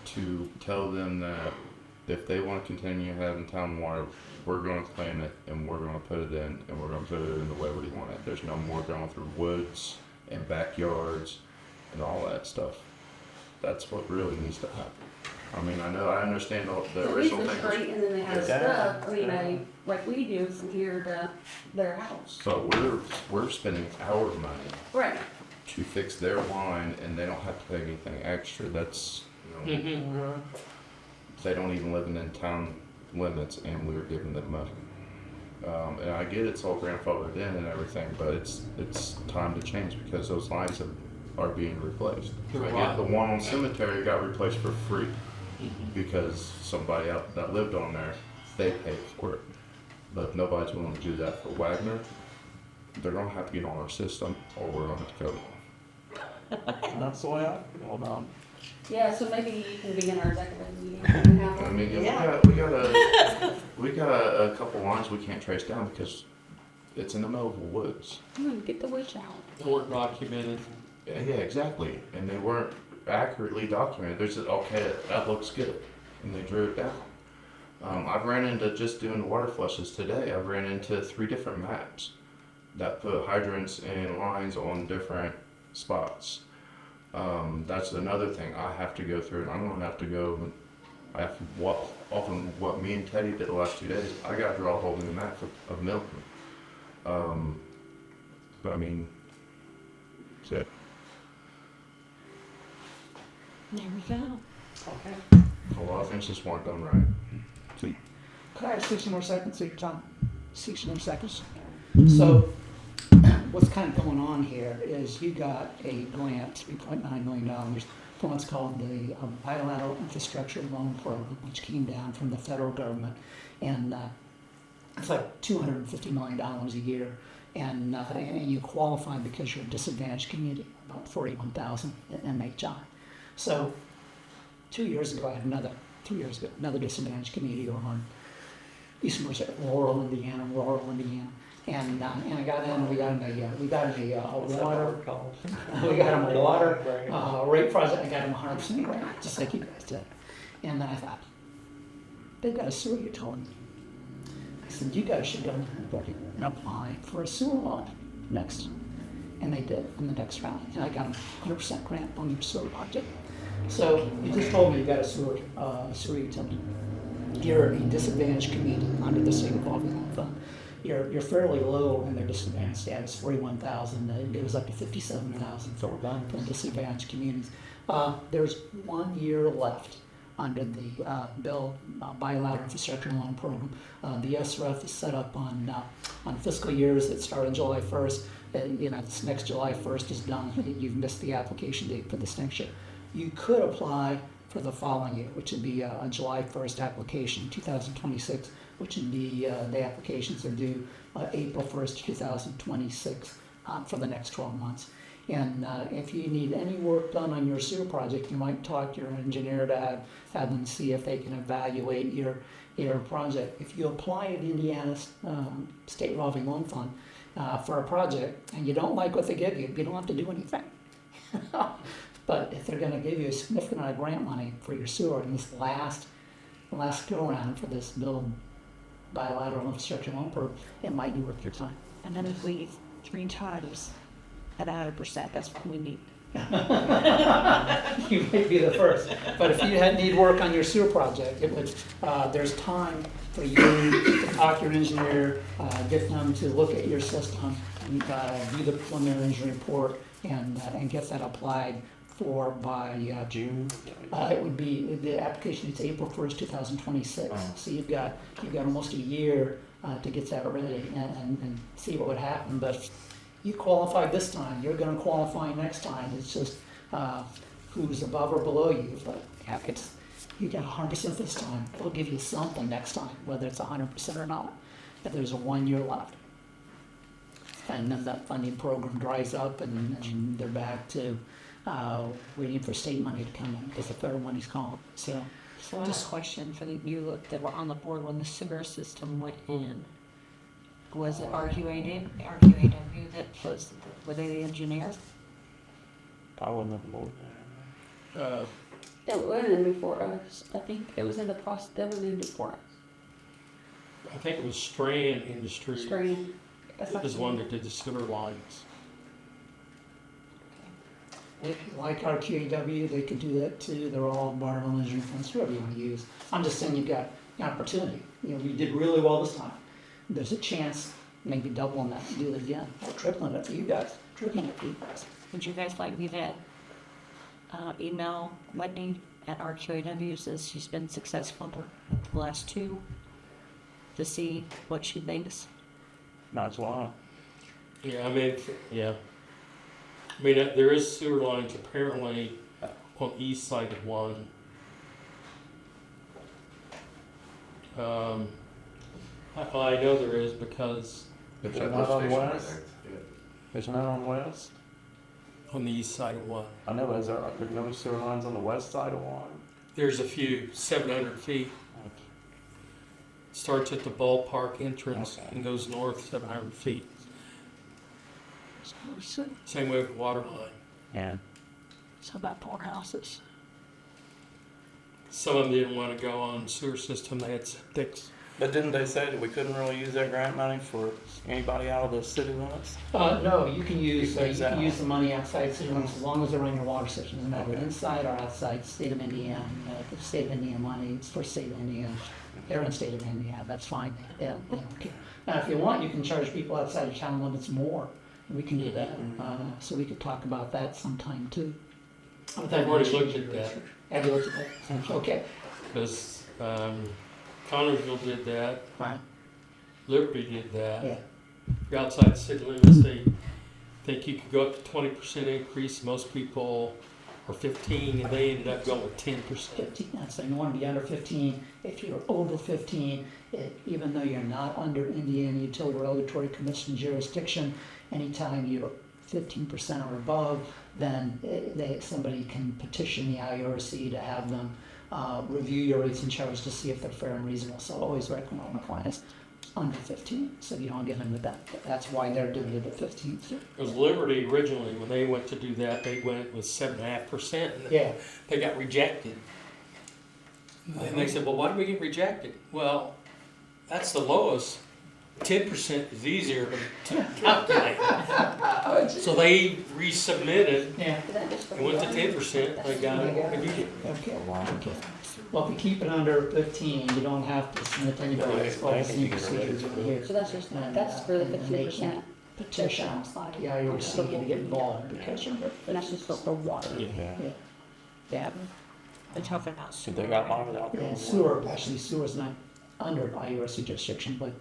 [SPEAKER 7] to tell them that if they want to continue having town water, we're going to claim it and we're going to put it in and we're going to put it in the way we want it. There's no more going through woods and backyards and all that stuff. That's what really needs to happen. I mean, I understand the
[SPEAKER 3] At least
[SPEAKER 7] original
[SPEAKER 3] the
[SPEAKER 7] thing.
[SPEAKER 3] street, and then they have
[SPEAKER 2] Yeah.
[SPEAKER 3] stuff, like we do from here to their house.
[SPEAKER 7] So we're spending our money
[SPEAKER 3] Right.
[SPEAKER 7] to fix their line, and they don't have to pay anything extra. That's,
[SPEAKER 6] Mhm.
[SPEAKER 7] they don't even live in town limits, and we're giving them money. And I get it's all grandfathered in and everything, but it's time to change because those lines are being replaced.
[SPEAKER 6] You're
[SPEAKER 7] I
[SPEAKER 6] right.
[SPEAKER 7] get the one on Cemetery got replaced for free because somebody out that lived on there, they paid for it. But if nobody's willing to do that for Wagner, they're gonna have to get on our system, or we're gonna have to go.
[SPEAKER 2] And that's the way I feel about it.
[SPEAKER 3] Yeah, so maybe you can be in our executive meeting and have
[SPEAKER 7] I
[SPEAKER 3] them.
[SPEAKER 7] mean,
[SPEAKER 4] Yeah.
[SPEAKER 7] we got a couple lines we can't trace down because it's in the middle of the woods.
[SPEAKER 3] Get the witch out.
[SPEAKER 6] They weren't documented.
[SPEAKER 7] Yeah, exactly. And they weren't accurately documented. There's okay, that looks good, and they drew it down. I've ran into just doing water flushes today. I've ran into 3 different maps that put hydrants and lines on different spots. That's another thing I have to go through, and I'm gonna have to go. I have to what me and Teddy did the last 2 days. I got to draw a whole new map of Milton.
[SPEAKER 9] But I mean,
[SPEAKER 7] So
[SPEAKER 4] there we go.
[SPEAKER 7] a lot of things just weren't done right.
[SPEAKER 9] see,
[SPEAKER 8] Could I have 60 more seconds, here, Tom? 60 more seconds. So, what's kind of going on here is you got a grant, $3.9 million, from what's called the Bilateral Infrastructure Loan Program, which came down from the federal government. And it's like $250 million a year. And you qualify because you're a disadvantaged community, about 41,000 MHI. So 2 years ago, I had another disadvantaged community over on Eastern Merced, Laurel, Indiana. And I got in, we got a water rate project. I got them 100% grant, just like you guys did. And then I thought, they've got a sewer utility. I said, you guys should go and apply for a sewer loan next. And they did in the next round. And I got them 100% grant on your sewer project. So you just told me you got a sewer utility. You're a disadvantaged community under the state revolving loan fund. You're fairly low in their disadvantaged status, 41,000. It goes up to 57,000 for disadvantaged communities. There's 1 year left under the Bilateral Infrastructure Loan Program. The SRF is set up on fiscal years that start on July 1st. This next July 1st is done. You've missed the application date for this next year. You could apply for the following year, which would be a July 1st application, 2026, which would be, the applications are due April 1st, 2026, for the next 12 months. And if you need any work done on your sewer project, you might talk to your engineer to have them see if they can evaluate your project. If you apply at Indiana's State Revolving Loan Fund for a project and you don't like what they give you, you don't have to do anything. But if they're going to give you a significant amount of grant money for your sewer in this last go around for this build bilateral infrastructure loan program, it might be worth your time.
[SPEAKER 4] And then if we 3 times at 100%, that's what we need.
[SPEAKER 8] You may be the first, but if you need work on your sewer project, it would, there's time for you to talk to your engineer, get them to look at your system, and do the preliminary engineering report, and get that applied for by
[SPEAKER 2] June?
[SPEAKER 8] it would be, the application is April 1st, 2026.
[SPEAKER 2] Oh.
[SPEAKER 8] So you've got almost a year to get that ready and see what would happen. But you qualified this time, you're going to qualify next time. It's just who's above or below you. But yeah, you got 100% this time. They'll give you something next time, whether it's 100% or not. If there's a 1 year left. And then that funding program dries up and they're back to waiting for state money to come in because the federal money's gone. So
[SPEAKER 4] Just a question for you that were on the board when the sewer system went in. Was it RQAW that were they the engineer?
[SPEAKER 2] I wasn't on the board.
[SPEAKER 3] It went in before us. I think it was in the process. That went in before us.
[SPEAKER 6] I think it was Strand Industries.
[SPEAKER 3] Screen.
[SPEAKER 6] It was one that did the sewer lines.
[SPEAKER 8] like our QAW, they could do that too. They're all environmental engineering funds, whoever you want to use. I'm just saying you've got an opportunity. You know, you did really well this time. There's a chance maybe doubling that and do it again, or tripling it for you guys, tripling it for you guys.
[SPEAKER 4] Would you guys like me to email Wendy at RQAW, says she's been successful the last 2 to see what she thinks?
[SPEAKER 2] Might as well.
[SPEAKER 6] Yeah, I mean, yeah. I mean, there is sewer lines apparently on the east side of one. I know there is because
[SPEAKER 2] Is it not on west? Is it not on west?
[SPEAKER 6] on the east side of one.
[SPEAKER 2] I know there's no sewer lines on the west side of one.
[SPEAKER 6] There's a few, 700 feet. Starts at the ballpark entrance
[SPEAKER 2] Okay.
[SPEAKER 6] and goes north 700 feet. Same way with the water line.
[SPEAKER 2] Yeah.
[SPEAKER 4] So about poorhouses.
[SPEAKER 6] Some of them didn't want to go on sewer system, they had septics.
[SPEAKER 2] But didn't they say that we couldn't really use that grant money for anybody out of the city limits?
[SPEAKER 8] No, you can use
[SPEAKER 2] You can use
[SPEAKER 8] the money outside city limits as long as they're in your water system. Doesn't matter inside or outside state of Indiana. The state of Indiana money, it's for state of Indiana. They're in state of Indiana. That's fine. Yeah, they don't care. Now, if you want, you can charge people outside of town limits more. We can do that. So we could talk about that sometime too.
[SPEAKER 6] I've already looked at that.
[SPEAKER 8] Have you looked at that? Okay.
[SPEAKER 6] Because Connersville did that,
[SPEAKER 8] Right.
[SPEAKER 6] Liberty did that.
[SPEAKER 8] Yeah.
[SPEAKER 6] If you're outside the city limits, they think you could go up to 20% increase. Most people are 15, and they ended up going with 10%.
[SPEAKER 8] 15, so you want to be under 15. If you're over 15, even though you're not under Indiana Utility Regulatory Commission jurisdiction, anytime you're 15% or above, then somebody can petition the IRC to have them review your rates and charges to see if they're fair and reasonable. So I always recommend all my clients under 15, so you don't get into that. That's why they're doing it at 15.
[SPEAKER 6] Because Liberty originally, when they went to do that, they went with 7.5%, and
[SPEAKER 8] Yeah.
[SPEAKER 6] they got rejected. And they said, well, why did we get rejected? Well, that's the lowest. 10% is easier to calculate. So they resubmitted
[SPEAKER 8] Yeah.
[SPEAKER 6] and went to 10%. They got it.
[SPEAKER 8] Okay. Well, if you keep it under 15, you don't have to submit to anybody. It's called the same procedures over here.
[SPEAKER 3] So that's just, that's for the
[SPEAKER 8] And they
[SPEAKER 3] 15%.
[SPEAKER 8] can't petition the IRC to get involved because you're under
[SPEAKER 3] And that's just for water.
[SPEAKER 6] Yeah.
[SPEAKER 8] Yeah.
[SPEAKER 4] They're talking about
[SPEAKER 2] So they got mine out there.
[SPEAKER 8] Yeah, sewer, actually sewer's not under IURC jurisdiction, but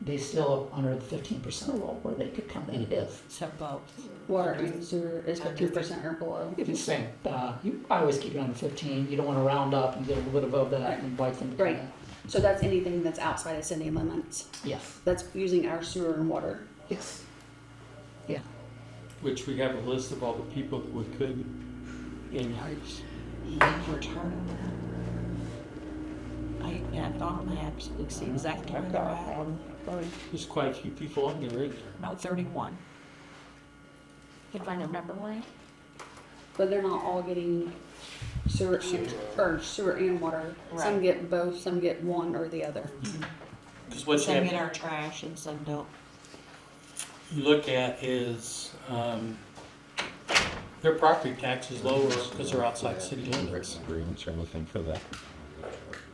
[SPEAKER 8] they still under the 15% law where they could come in if.
[SPEAKER 4] So both.
[SPEAKER 3] Water and sewer is 15% or below.
[SPEAKER 8] It's the same. I always keep it under 15. You don't want to round up and get a little bit above that and invite them to
[SPEAKER 3] Right.
[SPEAKER 8] come in.
[SPEAKER 3] So that's anything that's outside of city limits.
[SPEAKER 8] Yes.
[SPEAKER 3] That's using our sewer and water.
[SPEAKER 8] Yes. Yeah.
[SPEAKER 6] Which we have a list of all the people that we could in-house.
[SPEAKER 4] Return. I have it on maps, you can see exactly where they're at.
[SPEAKER 6] There's quite a few people on there, isn't there?
[SPEAKER 4] About 31. If I remember right.
[SPEAKER 3] But they're not all getting sewer and water. Some
[SPEAKER 4] Right.
[SPEAKER 3] get both, some get one or the other.
[SPEAKER 6] Because what you
[SPEAKER 4] Some get
[SPEAKER 6] have,
[SPEAKER 4] our trash and some don't.
[SPEAKER 6] you look at is, their property tax is lower because they're outside city limits.
[SPEAKER 7] Agreements or anything for that.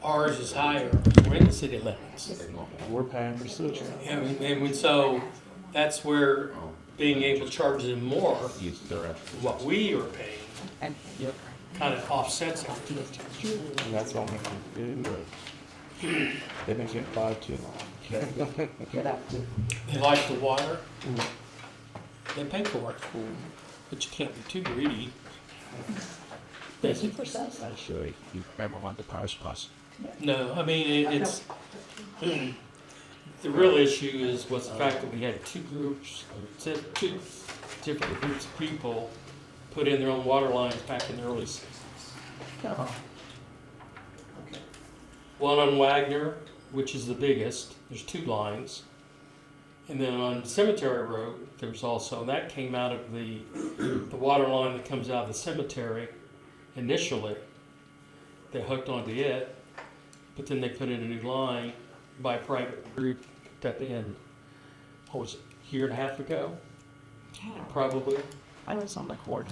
[SPEAKER 6] Ours is higher because we're in the city limits.
[SPEAKER 2] We're paying for sewage.
[SPEAKER 6] So that's where being able to charge them more,
[SPEAKER 7] Use their
[SPEAKER 6] what we are paying,
[SPEAKER 4] And
[SPEAKER 6] kind of offsets it.
[SPEAKER 2] And that's all we can do. They make it 5 too long.
[SPEAKER 6] They like the water, they pay for it, but you can't be too greedy. Basically.
[SPEAKER 7] Actually, you remember on the Power Plus.
[SPEAKER 6] No, I mean, it's, the real issue was the fact that we had two different groups of people put in their own water lines back in the early 60s. One on Wagner, which is the biggest, there's 2 lines. And then on Cemetery Road, there's also, that came out of the water line that comes out of the cemetery initially. They hooked onto it, but then they put in a new line by a private group at the end. What was it, a year and a half ago? Probably.
[SPEAKER 4] I was on the court.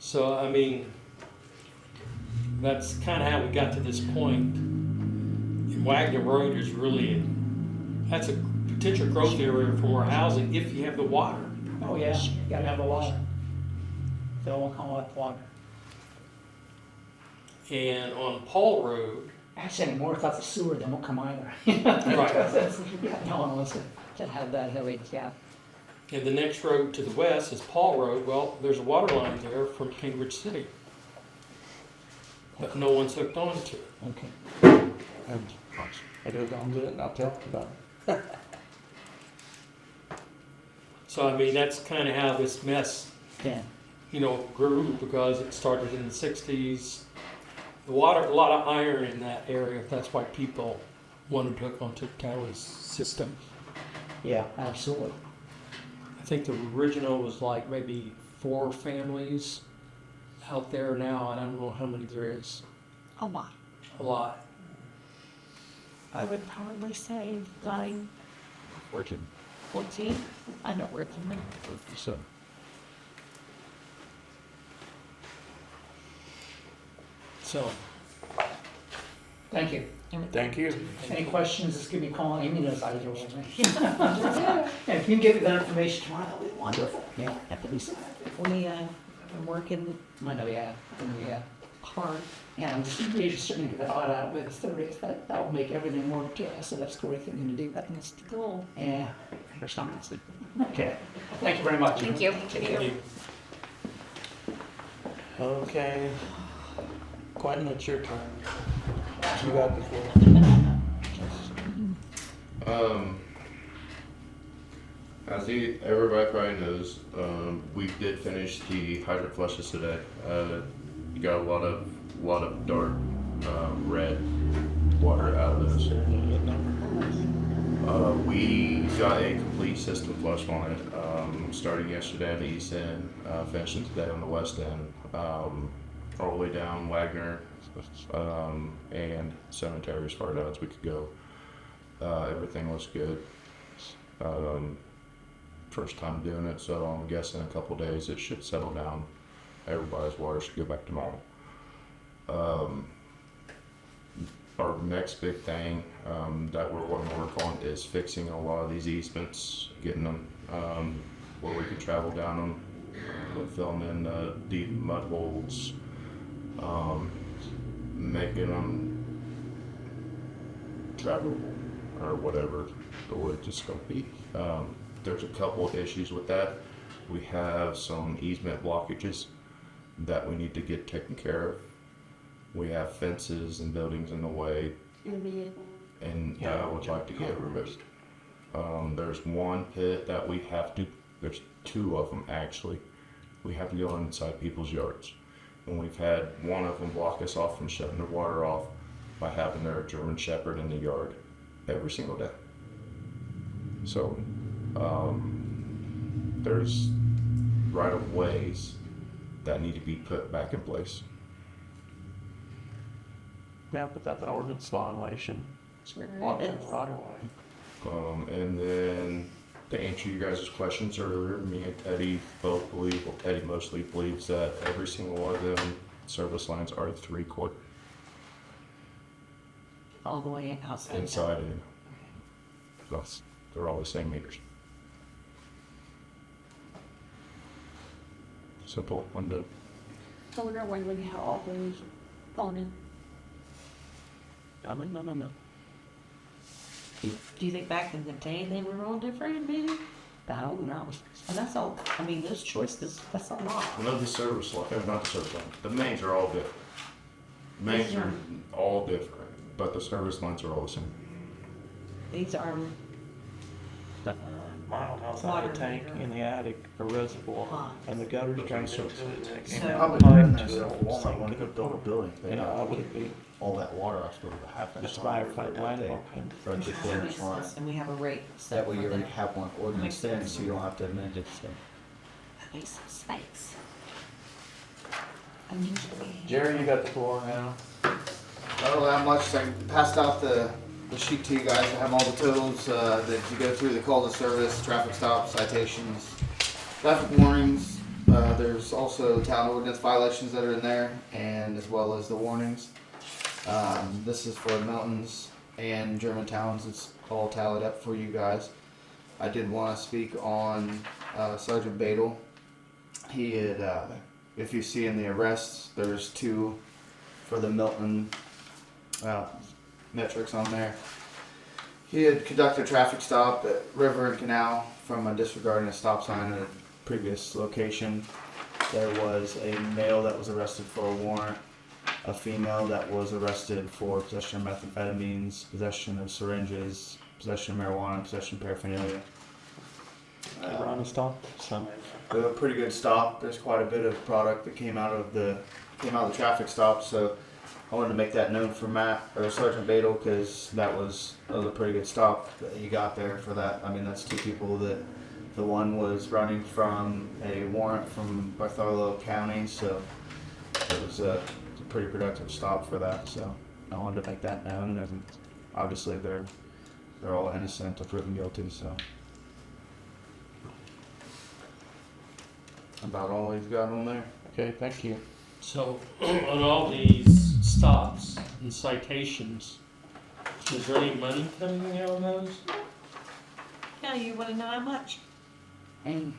[SPEAKER 6] So, I mean, that's kind of how we got to this point. And Wagner Road is really, that's a potential growth area for more housing if you have the water.
[SPEAKER 8] Oh, yeah. You gotta have the water. They won't come with water.
[SPEAKER 6] And on Paul Road,
[SPEAKER 8] Actually, anymore, without the sewer, they won't come either.
[SPEAKER 6] right,
[SPEAKER 8] No one wants to have that heavy, yeah.
[SPEAKER 6] and the next road to the west is Paul Road. Well, there's a water line there from Cambridge City, but no one's hooked on to it.
[SPEAKER 8] Okay.
[SPEAKER 2] I go down to it and I'll tell you about it.
[SPEAKER 6] So, I mean, that's kind of how this mess,
[SPEAKER 8] Yeah.
[SPEAKER 6] grew, because it started in the 60s. The water, a lot of iron in that area. That's why people wanted to hook onto Towers' system.
[SPEAKER 8] Yeah, absolutely.
[SPEAKER 6] I think the original was like maybe 4 families out there now. I don't know how many there is.
[SPEAKER 4] A lot.
[SPEAKER 6] A lot.
[SPEAKER 4] I would probably say 9,
[SPEAKER 7] Working.
[SPEAKER 4] 14. I know where it's in.
[SPEAKER 7] So,
[SPEAKER 6] So,
[SPEAKER 8] Thank you.
[SPEAKER 2] Thank you.
[SPEAKER 8] Any questions, just give me a call. Amy knows I was over there. And if you can give me that information tomorrow, that'll be wonderful. Yeah, at least.
[SPEAKER 4] We are working
[SPEAKER 8] I know, yeah. Yeah.
[SPEAKER 4] hard.
[SPEAKER 8] Yeah, I'm just interested in getting that out with 30th. That will make everything work. Yeah, so that's the right thing to do.
[SPEAKER 4] That is the goal.
[SPEAKER 8] Yeah, understand. Okay. Thank you very much.
[SPEAKER 3] Thank you.
[SPEAKER 2] Okay. Quentin, it's your turn. You got the floor.
[SPEAKER 7] As everybody probably knows, we did finish the hydrant flushes today. You got a lot of dark red water out of those. We got a complete system flush on it, starting yesterday on the east end, finishing today on the west end, all the way down Wagner and Cemetery as far down as we could go. Everything looks good. First time doing it, so I'm guessing in a couple days it should settle down. Everybody's water should go back to normal. Our next big thing that we're wanting to work on is fixing a lot of these easements, getting them where we can travel down them, filling in deep mud holes, making them travelable. or whatever the wood is gonna be. There's a couple of issues with that. We have some easement blockages that we need to get taken care of. We have fences and buildings in the way, and that I would like to get removed. There's one pit that we have to, there's two of them actually. We have to go inside people's yards. And we've had one of them block us off from shutting the water off by having their German Shepherd in the yard every single day. So, there's right of ways that need to be put back in place.
[SPEAKER 1] Yeah, but that's an ordinance violation. On that right of way.
[SPEAKER 7] And then to answer you guys' questions earlier, me and Teddy both believe, well, Teddy mostly believes that every single one of them service lines are 3/4
[SPEAKER 4] All the way outside.
[SPEAKER 7] inside and plus they're all the same meters. Simple, one to
[SPEAKER 3] I wonder when we have all those gone in.
[SPEAKER 1] I mean, no.
[SPEAKER 4] Do you think back in the day they were all different, maybe? I don't know. And that's all, I mean, those choices, that's a lot.
[SPEAKER 7] no, the service line, not the service line. The mains are all different. Mains are all different, but the service lines are all the same.
[SPEAKER 4] These are,
[SPEAKER 1] Mile outside
[SPEAKER 4] Water
[SPEAKER 1] a tank
[SPEAKER 4] meter.
[SPEAKER 1] in the attic, a reservoir, and the gutters drain into it.
[SPEAKER 4] So-
[SPEAKER 1] And
[SPEAKER 10] Probably
[SPEAKER 1] pipe
[SPEAKER 10] doing
[SPEAKER 1] to
[SPEAKER 10] that
[SPEAKER 1] the
[SPEAKER 10] so Walmart
[SPEAKER 1] sink.
[SPEAKER 10] wanna go build a building, they
[SPEAKER 1] You know, I
[SPEAKER 10] don't
[SPEAKER 1] would
[SPEAKER 10] keep
[SPEAKER 1] be
[SPEAKER 10] all that water off supposed to happen.
[SPEAKER 1] just firefight landmark.
[SPEAKER 10] Or the corners line.
[SPEAKER 4] and we have a rate set
[SPEAKER 10] That way
[SPEAKER 4] for
[SPEAKER 10] you already
[SPEAKER 4] that.
[SPEAKER 10] have one ordinance then, so you don't have to amend it, so.
[SPEAKER 4] That makes some space. And usually.
[SPEAKER 2] Jerry, you got the floor now.
[SPEAKER 11] I don't have much. I passed out the sheet to you guys. I have all the totals that you go through, the call to service, traffic stops, citations, traffic warnings. There's also town ordinance violations that are in there, and as well as the warnings. This is for Milton's and Germantowns. It's all tallied up for you guys. I did want to speak on Sergeant Badel. He had, if you see in the arrests, there's 2 for the Milton metrics on there. He had conducted a traffic stop at River and Canal from disregarding a stop sign at a previous location. There was a male that was arrested for a warrant, a female that was arrested for possession of methamphetamines, possession of syringes, possession of marijuana, possession of paraphernalia.
[SPEAKER 1] Run and stop, so.
[SPEAKER 11] A pretty good stop. There's quite a bit of product that came out of the traffic stop, so I wanted to make that known for Sergeant Badel, because that was a pretty good stop that he got there for that. I mean, that's 2 people that, the one was running from a warrant from Bartholomew County, so it was a pretty productive stop for that. So I wanted to make that known, and obviously they're all innocent or proven guilty. So about all he's got on there.
[SPEAKER 1] Okay, thank you.
[SPEAKER 6] So, on all these stops and citations, is there any money coming out of those?
[SPEAKER 4] Yeah, you wanna know how much?
[SPEAKER 3] And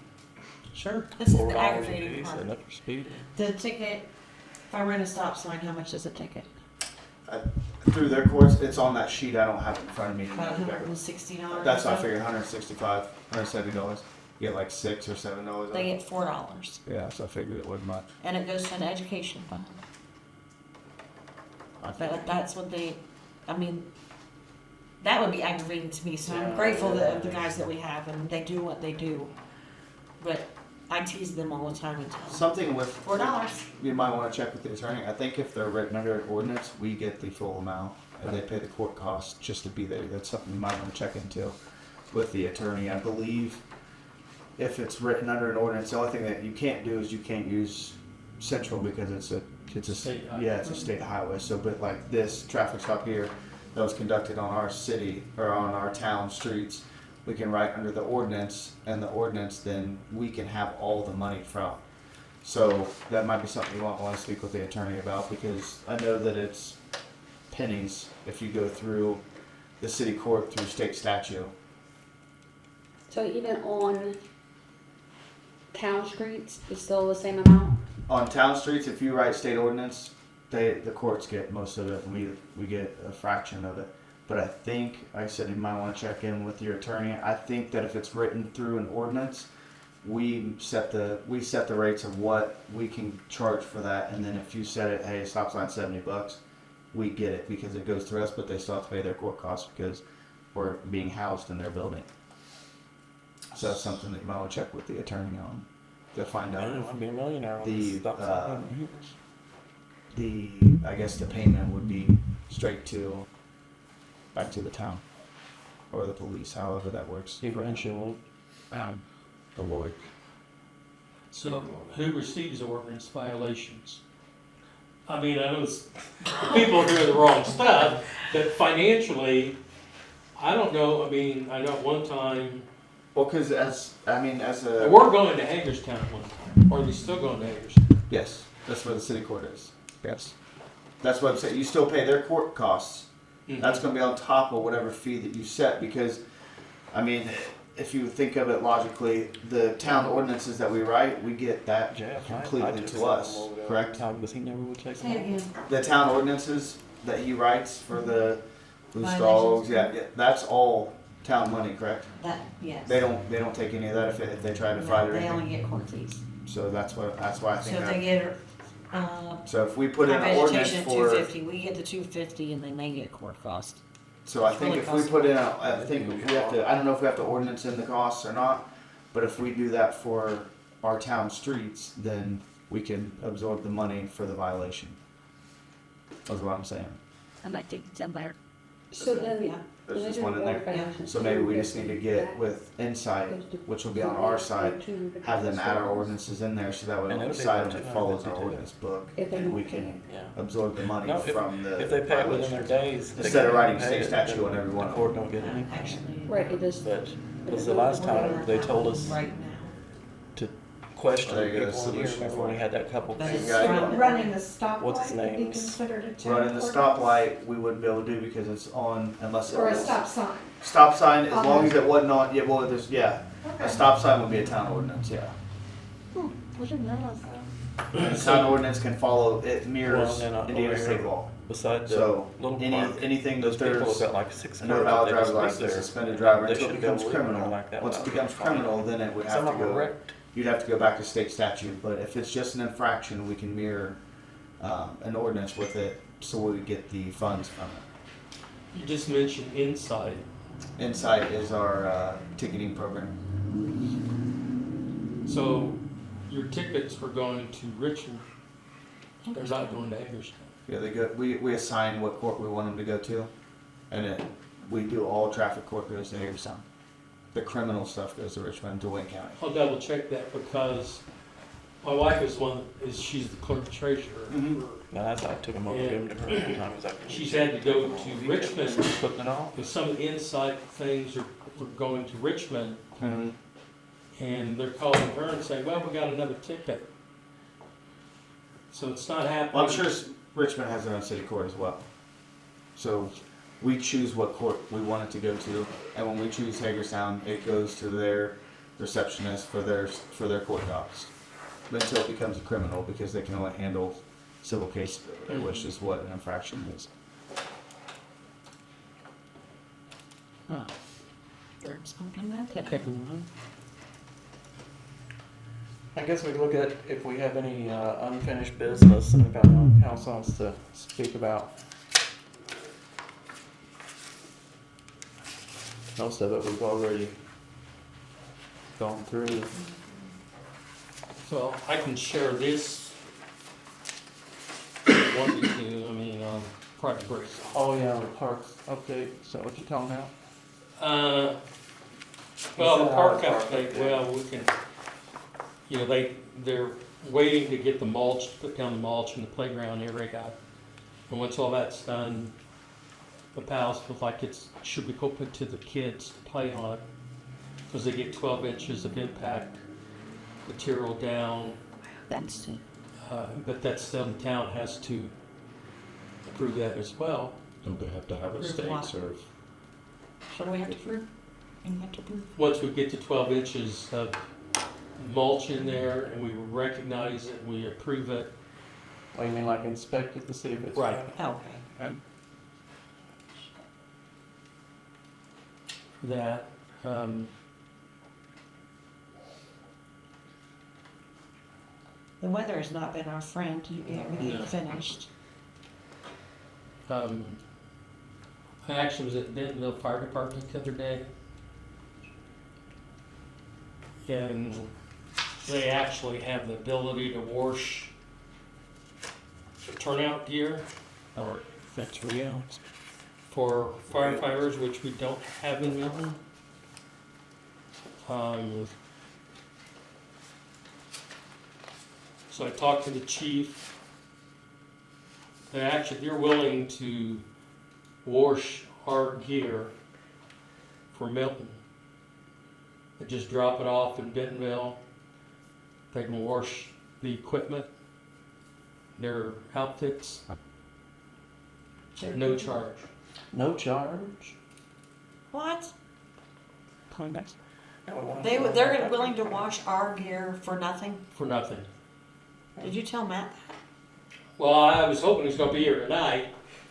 [SPEAKER 6] Sure.
[SPEAKER 4] This is
[SPEAKER 1] $4
[SPEAKER 4] the
[SPEAKER 1] a
[SPEAKER 4] aggravating
[SPEAKER 1] piece,
[SPEAKER 4] part.
[SPEAKER 1] and up for speeding.
[SPEAKER 4] The ticket, if I run a stop sign, how much does a ticket?
[SPEAKER 11] Through their courts, it's on that sheet. I don't have it in front of me.
[SPEAKER 4] About $160.
[SPEAKER 11] That's what I figured. $165, $170. You get like $6 or $7.
[SPEAKER 4] They get $4,
[SPEAKER 11] Yeah, so I figured it wasn't much.
[SPEAKER 4] and it goes to an education fund. That's what they, I mean, that would be aggravating to me, so I'm grateful that the guys that we have, and they do what they do. But I tease them all the time and tell them,
[SPEAKER 11] Something with
[SPEAKER 4] $4.
[SPEAKER 11] You might want to check with the attorney. I think if they're written under an ordinance, we get the full amount, and they pay the court costs just to be there. That's something you might want to check into with the attorney. I believe if it's written under an ordinance, the only thing that you can't do is you can't use Central because it's a
[SPEAKER 6] State highway.
[SPEAKER 11] yeah, it's a state highway. So, but like this traffic stop here that was conducted on our city or on our town streets, we can write under the ordinance, and the ordinance then we can have all the money from. So that might be something you might want to speak with the attorney about, because I know that it's pennies if you go through the city court through state statute.
[SPEAKER 3] so even on town streets, it's still the same amount?
[SPEAKER 11] On town streets, if you write state ordinance, the courts get most of it, and we get a fraction of it. but I think, like I said, you might want to check in with your attorney. I think that if it's written through an ordinance, we set the rates of what we can charge for that, and then if you set it, hey, stop sign $70, we get it because it goes through us, but they still have to pay their court costs because we're being housed in their building. So that's something that you might want to check with the attorney on to find
[SPEAKER 2] I
[SPEAKER 11] out.
[SPEAKER 2] don't want to be a millionaire on
[SPEAKER 11] The,
[SPEAKER 2] this stop sign.
[SPEAKER 11] I guess the payment would be straight back to the town or the police, however that works.
[SPEAKER 2] Eventually.
[SPEAKER 7] The Lloyd.
[SPEAKER 6] So who receives ordinance violations? I mean, I know people doing the wrong stuff, but financially, I don't know. I mean, I know one time,
[SPEAKER 11] Well, because
[SPEAKER 6] we're going to Hagerstown at one time, or are they still going to Hagerstown?
[SPEAKER 11] yes, that's where the city court is.
[SPEAKER 7] Yes.
[SPEAKER 11] That's what I'm saying. You still pay their court costs.
[SPEAKER 6] Mhm.
[SPEAKER 11] That's going to be on top of whatever fee that you set because, I mean, if you think of it logically, the town ordinances that we write, we get that
[SPEAKER 2] Jeff,
[SPEAKER 11] completely to us, correct?
[SPEAKER 2] Because he never would take
[SPEAKER 4] Say it
[SPEAKER 2] them.
[SPEAKER 4] again.
[SPEAKER 11] The town ordinances that he writes for the loose
[SPEAKER 4] Violations.
[SPEAKER 11] dogs, yeah, that's all town money, correct?
[SPEAKER 4] That, yes.
[SPEAKER 11] They don't take any of that if they try to fight or
[SPEAKER 4] They
[SPEAKER 11] anything.
[SPEAKER 4] only get court fees.
[SPEAKER 11] So that's why I
[SPEAKER 4] So
[SPEAKER 11] think
[SPEAKER 4] if they
[SPEAKER 11] that.
[SPEAKER 4] get,
[SPEAKER 11] So if we put in
[SPEAKER 4] our
[SPEAKER 11] an ordinance
[SPEAKER 4] vegetation at
[SPEAKER 11] for,
[SPEAKER 4] 250, we get the 250 and then they get court cost.
[SPEAKER 11] so I
[SPEAKER 4] It's
[SPEAKER 11] think
[SPEAKER 4] really
[SPEAKER 11] if we put in I think if we have to, I don't know if we have to ordinance in the costs or not, but if we do that for our town streets, then we can absorb the money for the violation. That's what I'm saying.
[SPEAKER 3] I might take some there. So then,
[SPEAKER 4] Yeah.
[SPEAKER 11] There's just one in there. So maybe we just need to get with Insight, which will be on our side, have them add our ordinances in there so that way
[SPEAKER 2] And
[SPEAKER 11] on the
[SPEAKER 2] it'll be
[SPEAKER 11] side
[SPEAKER 2] about
[SPEAKER 11] it follows our
[SPEAKER 2] 252.
[SPEAKER 11] ordinance book.
[SPEAKER 3] If
[SPEAKER 11] And we can
[SPEAKER 2] Yeah.
[SPEAKER 11] absorb the money
[SPEAKER 2] No,
[SPEAKER 11] from the
[SPEAKER 2] If they pay it within their
[SPEAKER 11] violation.
[SPEAKER 2] days. they
[SPEAKER 11] Instead of
[SPEAKER 2] can
[SPEAKER 11] writing
[SPEAKER 2] pay
[SPEAKER 11] state
[SPEAKER 2] it,
[SPEAKER 11] statute
[SPEAKER 2] then
[SPEAKER 11] on every one
[SPEAKER 2] the
[SPEAKER 11] of
[SPEAKER 2] court
[SPEAKER 11] them.
[SPEAKER 2] don't get anything.
[SPEAKER 4] Actually.
[SPEAKER 3] right, it is.
[SPEAKER 2] But was the last time they told us
[SPEAKER 4] Right now.
[SPEAKER 2] to question
[SPEAKER 11] There you go,
[SPEAKER 2] people in here,
[SPEAKER 11] solution
[SPEAKER 2] remember when we had that couple?
[SPEAKER 4] But it's
[SPEAKER 11] got it.
[SPEAKER 4] from-
[SPEAKER 5] Running the stoplight
[SPEAKER 2] What's his
[SPEAKER 5] would be
[SPEAKER 2] name?
[SPEAKER 5] considered a town
[SPEAKER 11] Running the
[SPEAKER 5] ordinance?
[SPEAKER 11] stoplight, we wouldn't be able to do because it's on, unless it
[SPEAKER 5] Or a
[SPEAKER 11] was.
[SPEAKER 5] stop sign.
[SPEAKER 11] Stop sign, as long as it wasn't on, yeah, well, there's, yeah. A
[SPEAKER 5] Okay.
[SPEAKER 11] stop sign would be a town ordinance, yeah.
[SPEAKER 5] I didn't realize that.
[SPEAKER 11] A town ordinance can follow, it mirrors
[SPEAKER 2] Well, then,
[SPEAKER 11] Indiana
[SPEAKER 2] over
[SPEAKER 11] state
[SPEAKER 2] here,
[SPEAKER 11] law.
[SPEAKER 2] Beside the
[SPEAKER 11] So,
[SPEAKER 2] little
[SPEAKER 11] any,
[SPEAKER 2] park,
[SPEAKER 11] anything
[SPEAKER 2] those
[SPEAKER 11] that
[SPEAKER 2] people have
[SPEAKER 11] there's
[SPEAKER 2] got like 6
[SPEAKER 11] no
[SPEAKER 2] cars.
[SPEAKER 11] valid
[SPEAKER 2] they
[SPEAKER 11] driver's
[SPEAKER 2] just leave
[SPEAKER 11] license,
[SPEAKER 2] there.
[SPEAKER 11] suspended driver
[SPEAKER 2] They
[SPEAKER 11] until it
[SPEAKER 2] should
[SPEAKER 11] becomes
[SPEAKER 2] go legal
[SPEAKER 11] criminal.
[SPEAKER 2] like that
[SPEAKER 11] Once it
[SPEAKER 2] without
[SPEAKER 11] becomes
[SPEAKER 2] being fined.
[SPEAKER 11] criminal, then it would
[SPEAKER 2] Some
[SPEAKER 11] have
[SPEAKER 2] of
[SPEAKER 11] to
[SPEAKER 2] them are
[SPEAKER 11] go,
[SPEAKER 2] wrecked.
[SPEAKER 11] you'd have to go back to state statute, but if it's just an infraction, we can mirror, an ordinance with it, so we get the funds from it.
[SPEAKER 6] You just mentioned Insight.
[SPEAKER 11] Insight is our, ticketing program.
[SPEAKER 6] So your tickets were going to Richmond. They're not going to Hagerstown.
[SPEAKER 11] Yeah, they go, we assign what court we want them to go to, and we do all traffic court goes to Hagerstown. The criminal stuff goes to Richmond, to Wayne County.
[SPEAKER 6] I'll double check that because my wife is she's the clerk treasurer.
[SPEAKER 11] Mhm.
[SPEAKER 2] No, that's, I took him over, gave him to her a few times after.
[SPEAKER 6] She's had to go to Richmond
[SPEAKER 2] Putting it on.
[SPEAKER 6] because some of the Insight things are going to Richmond, and they're calling her and saying, well, we got another ticket. So it's not happening.
[SPEAKER 11] Well, I'm sure Richmond has their own city court as well. So we choose what court we want it to go to, and when we choose Hagerstown, it goes to their receptionist for their court docs. Until it becomes a criminal, because they can only handle civil cases, which is what an infraction is.
[SPEAKER 2] I guess we look at if we have any unfinished business and if anyone else wants to speak about. Most of it we've already gone through.
[SPEAKER 6] So I can share this. One, two, private breaks.
[SPEAKER 2] Oh yeah, the park update, is that what you're talking about?
[SPEAKER 6] Well, the
[SPEAKER 2] It's
[SPEAKER 6] park
[SPEAKER 2] not a park
[SPEAKER 6] update,
[SPEAKER 2] update.
[SPEAKER 6] well, we can, they're waiting to get the mulch, put down the mulch in the playground area. And once all that's done, the pals feel like should be open to the kids to play on it. Because they get 12 inches of impact material down.
[SPEAKER 3] That's it.
[SPEAKER 6] But that's the town has to approve that as well.
[SPEAKER 7] Don't they have to have a
[SPEAKER 4] Prove
[SPEAKER 7] state
[SPEAKER 4] what?
[SPEAKER 7] serve?
[SPEAKER 4] So we have to prove, and we have to prove.
[SPEAKER 6] Once we get to 12 inches of mulch in there and we recognize it, we approve it.
[SPEAKER 2] Oh, you mean like inspect it to see if it's.
[SPEAKER 6] Right.
[SPEAKER 4] Okay.
[SPEAKER 6] that.
[SPEAKER 4] The weather has not been our friend to get everything
[SPEAKER 6] No.
[SPEAKER 4] finished.
[SPEAKER 6] I actually was at Dentonville Fire Department the other day. And they actually have the ability to wash turnout gear
[SPEAKER 10] Or that's real.
[SPEAKER 6] for firefighters, which we don't have in Milton. So I talked to the chief. They're willing to wash our gear for Milton. They just drop it off in Bentonville. They can wash the equipment, their outfits, no charge.
[SPEAKER 2] No charge?
[SPEAKER 4] What?
[SPEAKER 2] Next.
[SPEAKER 4] They're willing to wash our gear for nothing?
[SPEAKER 6] For nothing.
[SPEAKER 4] Did you tell Matt?
[SPEAKER 6] Well, I was hoping he's gonna be here tonight,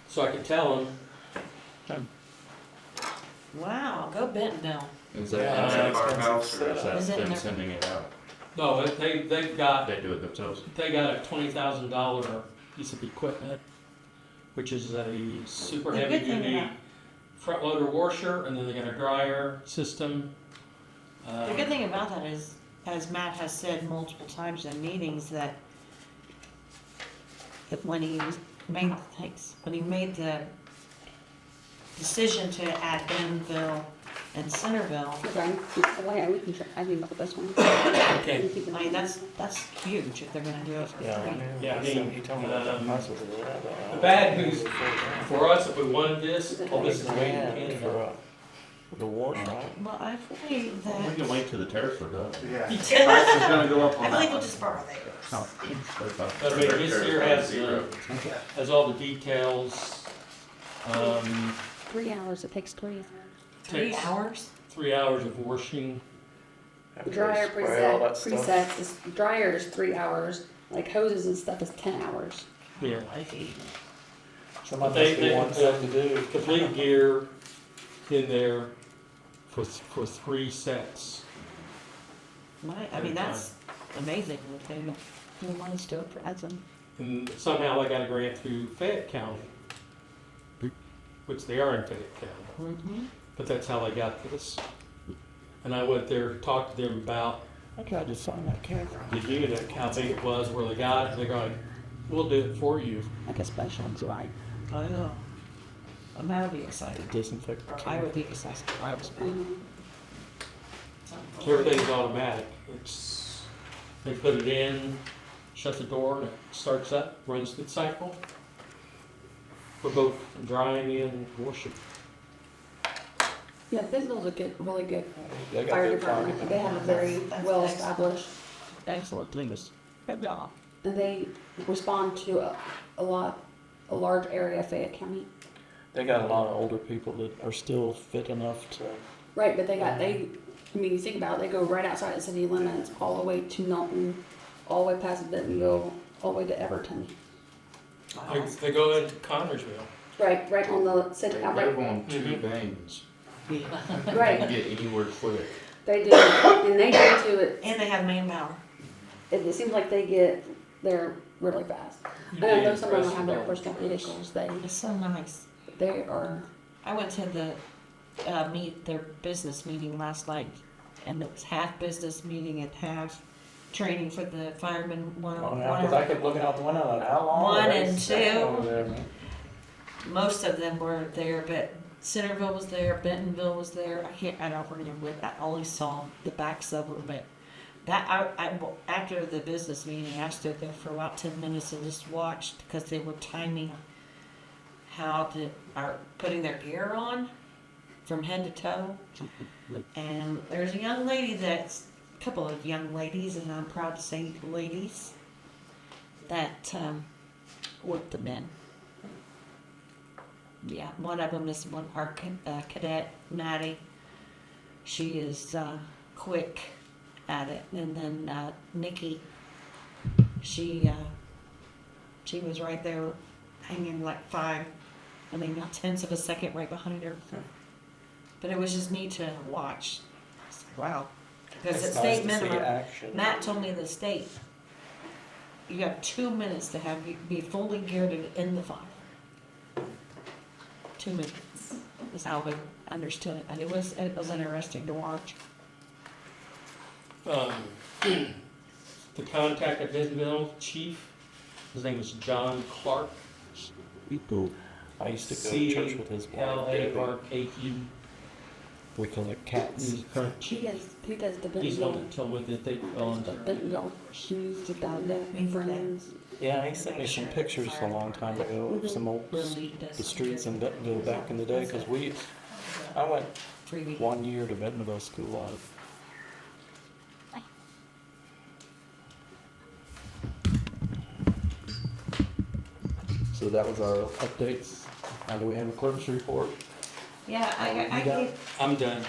[SPEAKER 6] so I could tell him.
[SPEAKER 4] Wow, go Bentonville.
[SPEAKER 7] Is
[SPEAKER 6] Yeah,
[SPEAKER 7] that
[SPEAKER 6] that's
[SPEAKER 7] our house or is
[SPEAKER 2] expensive
[SPEAKER 7] that
[SPEAKER 4] setup. Is it in
[SPEAKER 7] them
[SPEAKER 4] their-
[SPEAKER 7] sending it out?
[SPEAKER 6] No, they've got
[SPEAKER 7] They do it themselves.
[SPEAKER 6] a $20,000 piece of equipment, which is a super
[SPEAKER 4] The
[SPEAKER 6] heavy
[SPEAKER 4] good thing
[SPEAKER 6] duty
[SPEAKER 4] about-
[SPEAKER 6] front loader washer, and then they got a dryer system.
[SPEAKER 4] The good thing about that is, as Matt has said multiple times in meetings, that when he made the decision to add Bentonville and Centerville,
[SPEAKER 3] Okay, well, yeah, we can try, I think about this one.
[SPEAKER 6] Okay.
[SPEAKER 4] I mean, that's huge if they're gonna do it.
[SPEAKER 6] Yeah, I mean,
[SPEAKER 2] He told me
[SPEAKER 6] the bad news for us, if we wanted this, all this is way in Canada.
[SPEAKER 2] for the wash, right?
[SPEAKER 4] Well, I believe
[SPEAKER 10] We
[SPEAKER 4] that,
[SPEAKER 10] can wait till the tariffs are done.
[SPEAKER 11] Yeah. Price is gonna go up on
[SPEAKER 4] I
[SPEAKER 11] that
[SPEAKER 4] believe we'll
[SPEAKER 11] one.
[SPEAKER 4] just borrow theirs.
[SPEAKER 6] But I mean, this here has all the details.
[SPEAKER 3] 3 hours, it takes 3.
[SPEAKER 4] 3
[SPEAKER 6] Takes
[SPEAKER 4] hours?
[SPEAKER 6] 3 hours of washing.
[SPEAKER 3] The dryer
[SPEAKER 2] Spray all that stuff.
[SPEAKER 3] presets, is, dryer is 3 hours, like hoses and stuff is 10 hours.
[SPEAKER 6] Yeah.
[SPEAKER 2] Somebody
[SPEAKER 6] They-
[SPEAKER 2] must be
[SPEAKER 6] they
[SPEAKER 2] wanting
[SPEAKER 6] put
[SPEAKER 2] something to do.
[SPEAKER 6] Complete gear in there for 3 sets.
[SPEAKER 4] I mean, that's amazing what they want us to do it for Edson.
[SPEAKER 6] And somehow I got a grant through Fayette County, which they are in Fayette County.
[SPEAKER 4] Mm-hmm.
[SPEAKER 6] But that's how they got this. And I went there, talked to them about
[SPEAKER 2] Okay, I just signed that camera.
[SPEAKER 6] the unit, how big it was, where they got it. They're going, we'll do it for you.
[SPEAKER 3] Like a special, right?
[SPEAKER 4] I know. I'm gonna be excited.
[SPEAKER 2] Disinfect the
[SPEAKER 4] Or I
[SPEAKER 2] camera.
[SPEAKER 4] would be excited. I was.
[SPEAKER 6] Everything's automatic. It's, they put it in, shut the door, and it starts up, runs the cycle for both drying and washing.
[SPEAKER 3] Yeah, Bentonville's a good, really good
[SPEAKER 2] They got
[SPEAKER 3] fire
[SPEAKER 2] good
[SPEAKER 3] department.
[SPEAKER 2] fire.
[SPEAKER 3] They have a very
[SPEAKER 4] That's
[SPEAKER 3] well
[SPEAKER 4] excellent.
[SPEAKER 3] established,
[SPEAKER 4] Excellent thing is, good job.
[SPEAKER 3] and they respond to a large area of Fayette County.
[SPEAKER 2] They got a lot of older people that are still fit enough to.
[SPEAKER 3] Right, but I mean, you think about it, they go right outside the city limits, all the way to Milton, all the way past Bentonville, all the way to Everton.
[SPEAKER 6] They go into Connersville.
[SPEAKER 3] Right on the city,
[SPEAKER 7] They
[SPEAKER 3] right,
[SPEAKER 7] live on 2 veins. You
[SPEAKER 3] right,
[SPEAKER 7] can get anywhere quick.
[SPEAKER 3] they do, and they go to it,
[SPEAKER 4] And they have manpower.
[SPEAKER 3] it seems like they get there really fast.
[SPEAKER 6] You'd
[SPEAKER 3] And I
[SPEAKER 6] be
[SPEAKER 3] know some of them
[SPEAKER 6] impressed
[SPEAKER 3] have their
[SPEAKER 6] with
[SPEAKER 3] personal vehicles,
[SPEAKER 4] It's so nice.
[SPEAKER 3] they are,
[SPEAKER 4] I went to the their business meeting last night, and it was half business meeting and half training for the firemen.
[SPEAKER 2] Oh, yeah, 'cause I kept looking out the window and how long?
[SPEAKER 4] One
[SPEAKER 2] are they
[SPEAKER 4] and
[SPEAKER 2] staying
[SPEAKER 4] two.
[SPEAKER 2] over there, man?
[SPEAKER 4] Most of them were there, but Centerville was there, Bentonville was there. I don't remember what. I only saw the backs of them, but after the business meeting, I stood there for about 10 minutes and just watched because they were timing how to are putting their gear on from head to toe. And there's a young lady a couple of young ladies, and I'm proud to say ladies, that work the men. Yeah, one of them is our cadet, Maddie. She is quick at it. And then Nikki, she was right there hanging like 5, not tenths of a second right behind her. But it was just neat to watch. It's like, wow. Because
[SPEAKER 2] It's
[SPEAKER 4] at
[SPEAKER 2] nice
[SPEAKER 4] state
[SPEAKER 2] to see
[SPEAKER 4] minimum,
[SPEAKER 2] action.
[SPEAKER 4] Matt told me the state, you have 2 minutes to have be fully geared in the fire. 2 minutes is how I understood it, and it was interesting to watch.
[SPEAKER 6] The contact at Bentonville chief, his name is John Clark.
[SPEAKER 2] I used to go to church with his wife.
[SPEAKER 6] CLARKU.
[SPEAKER 2] We collect cats.
[SPEAKER 6] He's the current
[SPEAKER 3] He
[SPEAKER 6] chief.
[SPEAKER 3] does the
[SPEAKER 6] He's the one
[SPEAKER 3] Bentonville,
[SPEAKER 6] that told me that they owned.
[SPEAKER 3] Bentonville shoes to dog that friends.
[SPEAKER 2] Yeah, he sent me some pictures a long time ago of some old, the streets in Bentonville back in the day, because I went
[SPEAKER 4] 3 weeks.
[SPEAKER 2] 1 year to Bentonville school out of. So that was our updates. Now do we have a clerk's report?
[SPEAKER 4] Yeah, I
[SPEAKER 2] You got-
[SPEAKER 4] gave,
[SPEAKER 6] I'm done.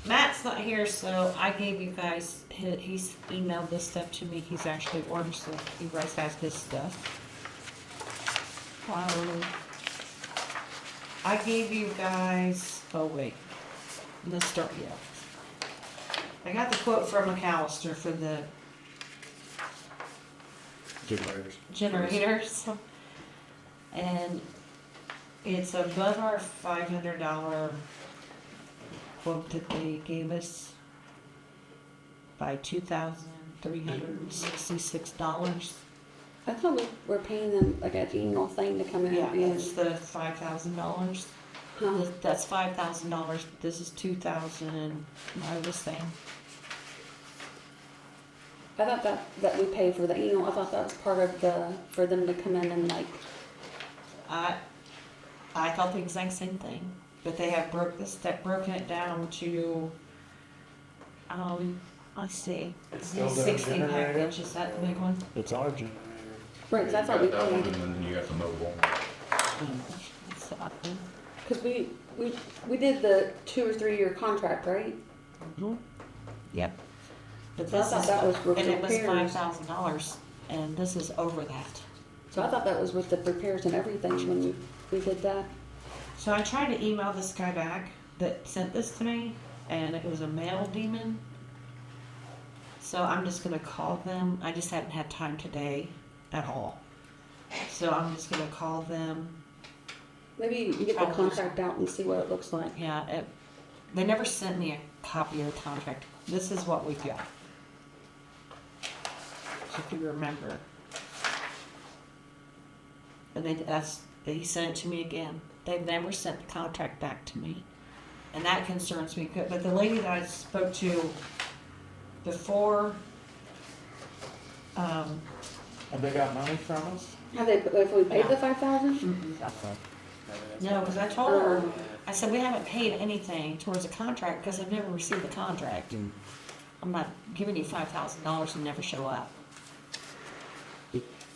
[SPEAKER 4] Matt's not here, so I gave you guys, he's emailed this stuff to me, he's actually ordered stuff, he guys has his stuff. I gave you guys, oh wait, let's start here. I got the quote from McAllister for the generators. And it's above our $500 quote that they gave us by $2,366.
[SPEAKER 3] I thought we were paying them like an annual thing to come in.
[SPEAKER 4] Yeah,
[SPEAKER 3] and-
[SPEAKER 4] it's the $5,000.
[SPEAKER 3] Huh.
[SPEAKER 4] That's $5,000. This is $2,000. I was saying,
[SPEAKER 3] I thought that we pay for the annual, I thought that was part of for them to come in and like,
[SPEAKER 4] I thought the exact same thing, but they have broken it down to, let's see,
[SPEAKER 2] It's still the
[SPEAKER 4] 16
[SPEAKER 2] generator?
[SPEAKER 4] package. Is that the big one?
[SPEAKER 2] It's our generator.
[SPEAKER 3] right, 'cause I thought we
[SPEAKER 7] got that one,
[SPEAKER 3] paid,
[SPEAKER 7] and then you got the mobile.
[SPEAKER 4] That's the odd one.
[SPEAKER 3] cause we did the 2 or 3 year contract, right?
[SPEAKER 4] Yep. But
[SPEAKER 3] So I
[SPEAKER 4] this
[SPEAKER 3] thought
[SPEAKER 4] is,
[SPEAKER 3] that was with
[SPEAKER 4] and it was
[SPEAKER 3] repairs.
[SPEAKER 4] $5,000, and this is over that.
[SPEAKER 3] So I thought that was with the repairs and everything when we did that.
[SPEAKER 4] So I tried to email this guy back that sent this to me, and it was a mail demon. So I'm just gonna call them. I just haven't had time today at all. So I'm just gonna call them.
[SPEAKER 3] Maybe you can get the contract out and see what it looks like.
[SPEAKER 4] Yeah, they never sent me a copy of the contract. This is what we've got. If you remember. And he sent it to me again. They've never sent the contract back to me. And that concerns me. But the lady that I spoke to before,
[SPEAKER 2] Have they got money from us?
[SPEAKER 3] Have they, if we paid the
[SPEAKER 4] No.
[SPEAKER 3] 5,000?
[SPEAKER 4] no, because I told her, I said, we haven't paid anything towards the contract because I've never received the contract. I'm not giving you $5,000 and never show up.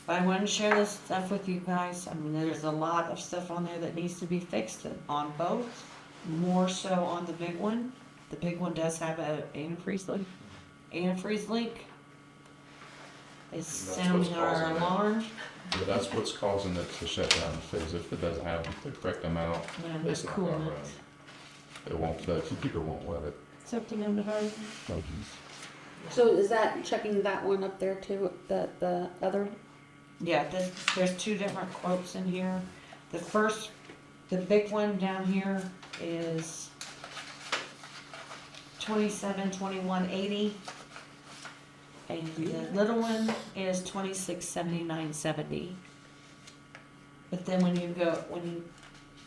[SPEAKER 4] But I wanted to share this stuff with you guys. I mean, there's a lot of stuff on there that needs to be fixed on both, more so on the big one. The big one does have an antifreeze leak. It's
[SPEAKER 7] That's
[SPEAKER 4] sounding
[SPEAKER 7] what's
[SPEAKER 4] our
[SPEAKER 7] causing it.
[SPEAKER 4] alarm.
[SPEAKER 7] But that's what's causing it to shut down, because if it doesn't have the correct amount,
[SPEAKER 4] And
[SPEAKER 7] it's
[SPEAKER 4] that's
[SPEAKER 7] not
[SPEAKER 4] cool.
[SPEAKER 7] gonna run. It won't, the computer won't let it.
[SPEAKER 5] Something in the home.
[SPEAKER 9] Oh, geez.
[SPEAKER 3] So is that checking that one up there too, the other?
[SPEAKER 4] Yeah, there's 2 different quotes in here. The big one down here is $27.21.80, and the little one is $26.79.70. But then when you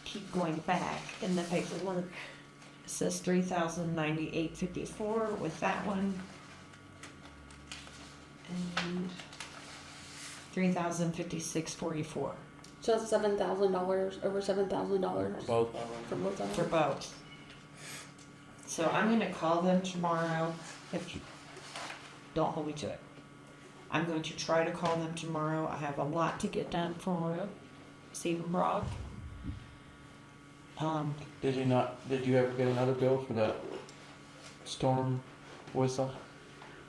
[SPEAKER 4] keep going back in the paperwork, it says $3,098.54 with that one, and $3,056.44
[SPEAKER 3] So it's $7,000, over $7,000
[SPEAKER 2] Both of them.
[SPEAKER 3] for both of
[SPEAKER 4] for
[SPEAKER 3] them?
[SPEAKER 4] both. So I'm gonna call them tomorrow. Don't hold me to it. I'm going to try to call them tomorrow. I have a lot to get done for Stephen Brock.
[SPEAKER 2] Did you ever get another bill for that storm whistle?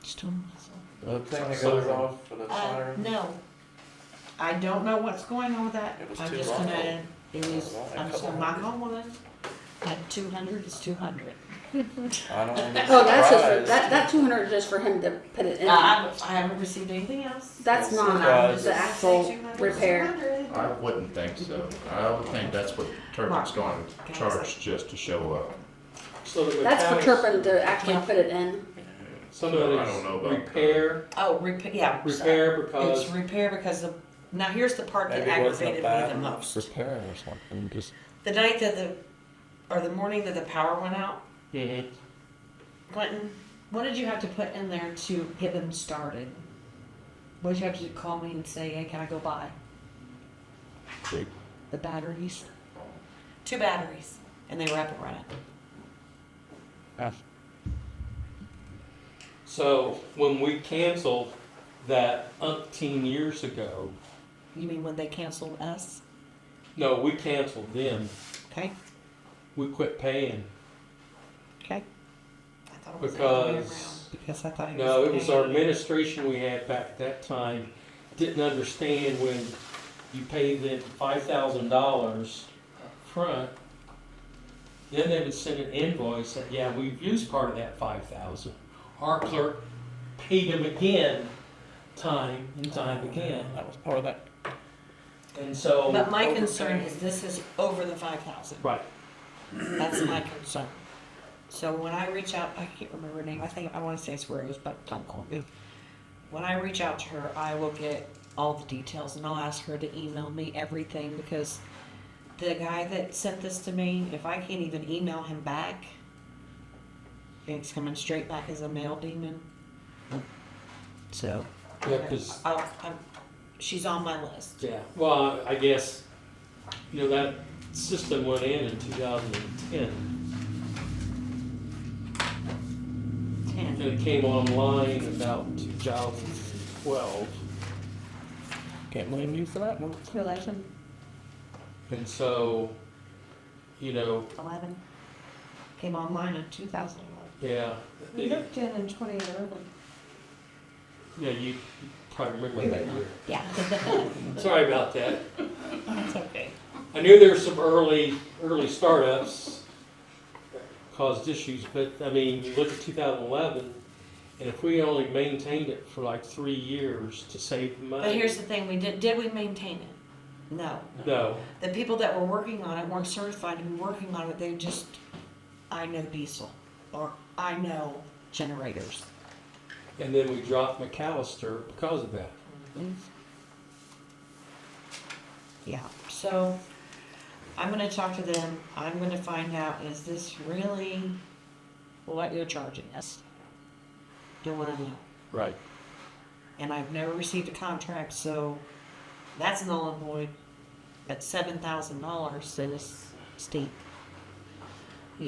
[SPEAKER 2] The thing that goes off for the siren?
[SPEAKER 4] No. I don't know what's going on with that.
[SPEAKER 2] It was
[SPEAKER 4] I'm
[SPEAKER 2] too
[SPEAKER 4] just
[SPEAKER 2] long.
[SPEAKER 4] gonna, I'm just gonna knock on wood. At 200 is 200.
[SPEAKER 2] I don't understand.
[SPEAKER 3] Oh, that's just for, that 200 is just for him to put it in.
[SPEAKER 4] I haven't received anything else.
[SPEAKER 3] That's not
[SPEAKER 2] Surprise.
[SPEAKER 3] the actual
[SPEAKER 4] 200 is
[SPEAKER 3] repair.
[SPEAKER 4] 200.
[SPEAKER 7] I wouldn't think so. I would think that's what Turpin's going to charge just to show up.
[SPEAKER 6] So the
[SPEAKER 3] That's for
[SPEAKER 6] mechanics-
[SPEAKER 3] Turpin to actually put it in.
[SPEAKER 7] I don't know
[SPEAKER 6] Somebody's
[SPEAKER 7] about
[SPEAKER 6] repair,
[SPEAKER 4] Oh, repair
[SPEAKER 6] because
[SPEAKER 4] It's repair because of, now here's the part that
[SPEAKER 2] Maybe it wasn't
[SPEAKER 4] aggravated
[SPEAKER 2] a
[SPEAKER 4] me the
[SPEAKER 2] bad
[SPEAKER 4] most.
[SPEAKER 2] repair or something, just.
[SPEAKER 4] The night that the morning that the power went out,
[SPEAKER 6] Mhm.
[SPEAKER 4] Quentin, what did you have to put in there to get them started? What did you have to call me and say, hey, can I go buy?
[SPEAKER 9] Big.
[SPEAKER 4] The batteries. 2 batteries, and they were up and running.
[SPEAKER 6] So when we canceled that umpteen years ago,
[SPEAKER 4] You mean when they canceled us?
[SPEAKER 6] no, we canceled them.
[SPEAKER 4] Okay,
[SPEAKER 6] We quit paying
[SPEAKER 4] okay. I thought it was the other way
[SPEAKER 6] because
[SPEAKER 4] around, because I thought
[SPEAKER 6] no, it was
[SPEAKER 4] paying.
[SPEAKER 6] our administration we had back at that time didn't understand when you pay them $5,000 up front. Then they would send an invoice that, yeah, we've used part of that 5,000. Our clerk paid them again, time and time again.
[SPEAKER 2] That was part of that.
[SPEAKER 6] And so.
[SPEAKER 4] But my concern is this is over the 5,000.
[SPEAKER 6] Right.
[SPEAKER 4] That's my concern. So when I reach out, I can't remember her name. I want to say it's Rose, but don't call me. When I reach out to her, I will get all the details and I'll ask her to email me everything because the guy that sent this to me, if I can't even email him back, it's coming straight back as a mail demon. So,
[SPEAKER 6] Yeah, 'cause
[SPEAKER 4] she's on my list.
[SPEAKER 6] yeah, well, I guess, you know, that system went in 2010.
[SPEAKER 4] 10.
[SPEAKER 6] And it came online about 2012.
[SPEAKER 2] Can't blame you for that one.
[SPEAKER 4] 11.
[SPEAKER 6] And so, you know,
[SPEAKER 4] 11. Came online in 2011.
[SPEAKER 6] yeah.
[SPEAKER 5] We looked in 2011.
[SPEAKER 6] Yeah, you probably remember that year.
[SPEAKER 4] Yeah.
[SPEAKER 6] Sorry about that.
[SPEAKER 4] That's okay.
[SPEAKER 6] I knew there were some early startups that caused issues, but I mean, you look at 2011, and if we only maintained it for like 3 years to save money.
[SPEAKER 4] But here's the thing, did we maintain it? No.
[SPEAKER 6] No,
[SPEAKER 4] The people that were working on it weren't certified to be working on it, they just, I know diesel, or I know generators.
[SPEAKER 6] and then we dropped McAllister because of that.
[SPEAKER 4] Yeah, so I'm gonna talk to them, I'm gonna find out, is this really what you're charging us? Don't wanna know.
[SPEAKER 2] Right.
[SPEAKER 4] And I've never received a contract, so that's null and void. At $7,000, that is steep.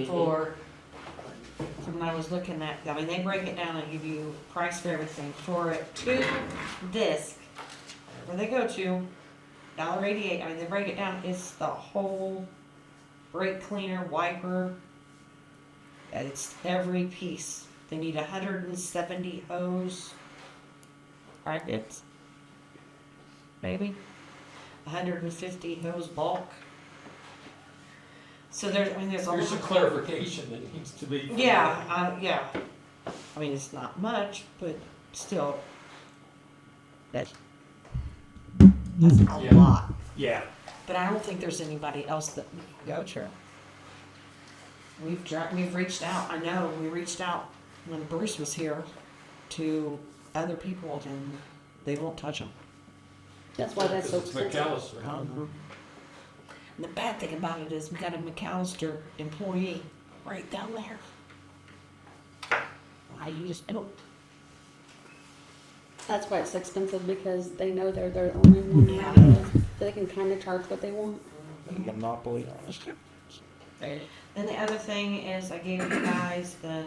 [SPEAKER 4] For, from when I was looking at, I mean, they break it down and give you price for everything. For a 2-disc, where they go to, $1.88, I mean, they break it down, it's the whole brake cleaner, wiper, and it's every piece. They need 170 hose, right, it's, maybe, 150 hose bulk. So there's, I mean, there's a
[SPEAKER 6] There's a
[SPEAKER 4] lot.
[SPEAKER 6] clarification that needs to be.
[SPEAKER 4] Yeah, yeah. I mean, it's not much, but still, that's a
[SPEAKER 6] Yeah.
[SPEAKER 4] lot.
[SPEAKER 6] Yeah.
[SPEAKER 4] But I don't think there's anybody else that we can go to. We've reached out. I know we reached out when Bruce was here to other people, and they won't touch them.
[SPEAKER 3] That's why that's so
[SPEAKER 6] Because it's
[SPEAKER 3] expensive.
[SPEAKER 6] McAllister.
[SPEAKER 4] And the bad thing about it is we got a McAllister employee right down there. I use it.
[SPEAKER 3] That's why it's expensive, because they know they're the only one
[SPEAKER 4] Yeah.
[SPEAKER 3] around it. They can kind of charge what they want.
[SPEAKER 2] Monopoly.
[SPEAKER 4] And the other thing is I gave you guys the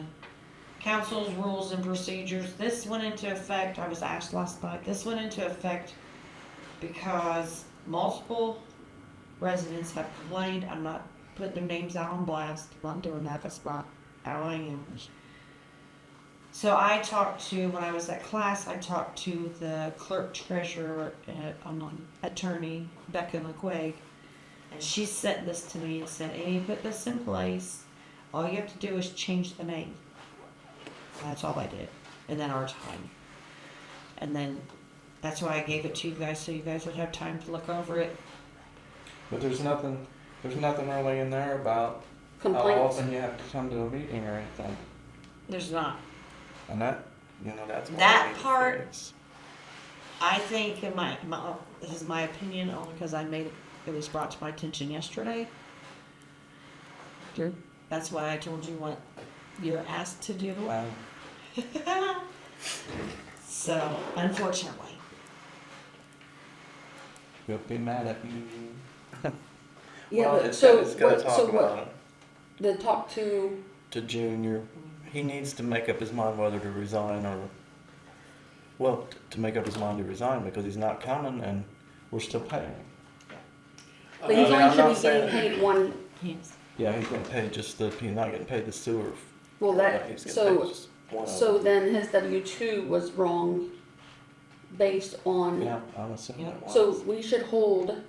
[SPEAKER 4] council's rules and procedures. This went into effect, I was asked last night, this went into effect because multiple residents have complained. I'm not putting their names out on blast. I'm not doing that. That's not how I am. So I talked to, when I was at class, I talked to the clerk treasurer, attorney, Becca McQuaig, And she sent this to me and said, Amy, put this in place. All you have to do is change the name. That's all I did. And then our time. And then that's why I gave it to you guys, so you guys would have time to look over it.
[SPEAKER 2] But there's nothing really in there about how
[SPEAKER 3] Complaints.
[SPEAKER 2] often you have to come to a meeting or anything.
[SPEAKER 4] There's not.
[SPEAKER 2] And that, that's what
[SPEAKER 4] That
[SPEAKER 2] we need to
[SPEAKER 4] part-
[SPEAKER 2] fix.
[SPEAKER 4] I think in this is my opinion only because it was brought to my attention yesterday. That's why I told you what you're asked to do.
[SPEAKER 2] Wow.
[SPEAKER 4] So, unfortunately.
[SPEAKER 2] We'll be mad at you.
[SPEAKER 3] Yeah,
[SPEAKER 2] Well,
[SPEAKER 3] but
[SPEAKER 2] it's
[SPEAKER 3] so
[SPEAKER 2] gotta
[SPEAKER 3] what,
[SPEAKER 2] talk
[SPEAKER 3] so
[SPEAKER 2] about
[SPEAKER 3] what,
[SPEAKER 2] it.
[SPEAKER 3] the talk to,
[SPEAKER 2] Junior, he needs to make up his mind whether to resign or, well, to make up his mind to resign because he's not coming and we're still paying him.
[SPEAKER 3] but he
[SPEAKER 2] I mean,
[SPEAKER 3] only
[SPEAKER 2] I'm
[SPEAKER 3] should
[SPEAKER 2] not
[SPEAKER 3] be
[SPEAKER 2] saying-
[SPEAKER 3] getting paid one,
[SPEAKER 4] Yes.
[SPEAKER 2] Yeah, he's getting paid just he's not getting paid the sewer.
[SPEAKER 3] well, that,
[SPEAKER 2] He's getting paid
[SPEAKER 3] so,
[SPEAKER 2] just one of
[SPEAKER 3] so
[SPEAKER 2] it.
[SPEAKER 3] then his W-2 was wrong based on,
[SPEAKER 2] Yeah, I'm assuming
[SPEAKER 4] Yeah.
[SPEAKER 2] it was.
[SPEAKER 3] so we should hold,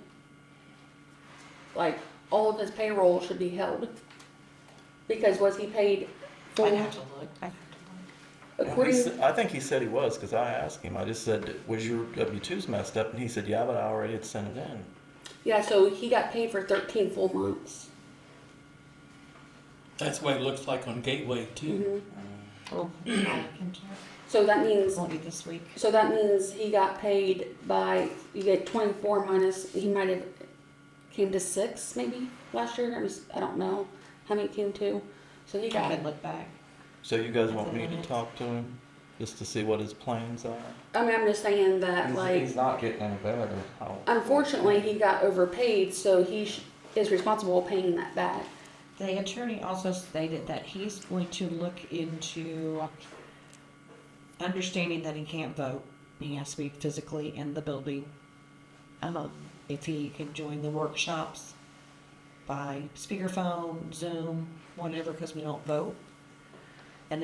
[SPEAKER 3] like, all of his payroll should be held. Because was he paid full,
[SPEAKER 4] I'd have to look.
[SPEAKER 3] according,
[SPEAKER 2] I think he said he was because I asked him. I just said, was your W-2s messed up? And he said, yeah, but I already had sent it in.
[SPEAKER 3] yeah, so he got paid for 13 full months.
[SPEAKER 6] That's the way it looks like on Gateway too.
[SPEAKER 3] Mhm.
[SPEAKER 4] Oh, I'll look into it.
[SPEAKER 3] So that means,
[SPEAKER 4] Won't be this week.
[SPEAKER 3] so that means he got paid by, you get 24 minus, he might have came to 6 maybe last year. I don't know how many came to. So he
[SPEAKER 4] I
[SPEAKER 3] got,
[SPEAKER 4] could look back.
[SPEAKER 2] So you guys
[SPEAKER 4] That's
[SPEAKER 2] want me
[SPEAKER 4] in
[SPEAKER 2] to
[SPEAKER 4] it.
[SPEAKER 2] talk to him just to see what his plans are?
[SPEAKER 3] I mean, I'm just saying that
[SPEAKER 2] He's
[SPEAKER 3] like,
[SPEAKER 2] not getting any better.
[SPEAKER 3] unfortunately, he got overpaid, so he is responsible paying that back.
[SPEAKER 4] The attorney also stated that he's going to look into understanding that he can't vote. He has to be physically in the building. If he can join the workshops by speakerphone, Zoom, whatever, because we don't vote. And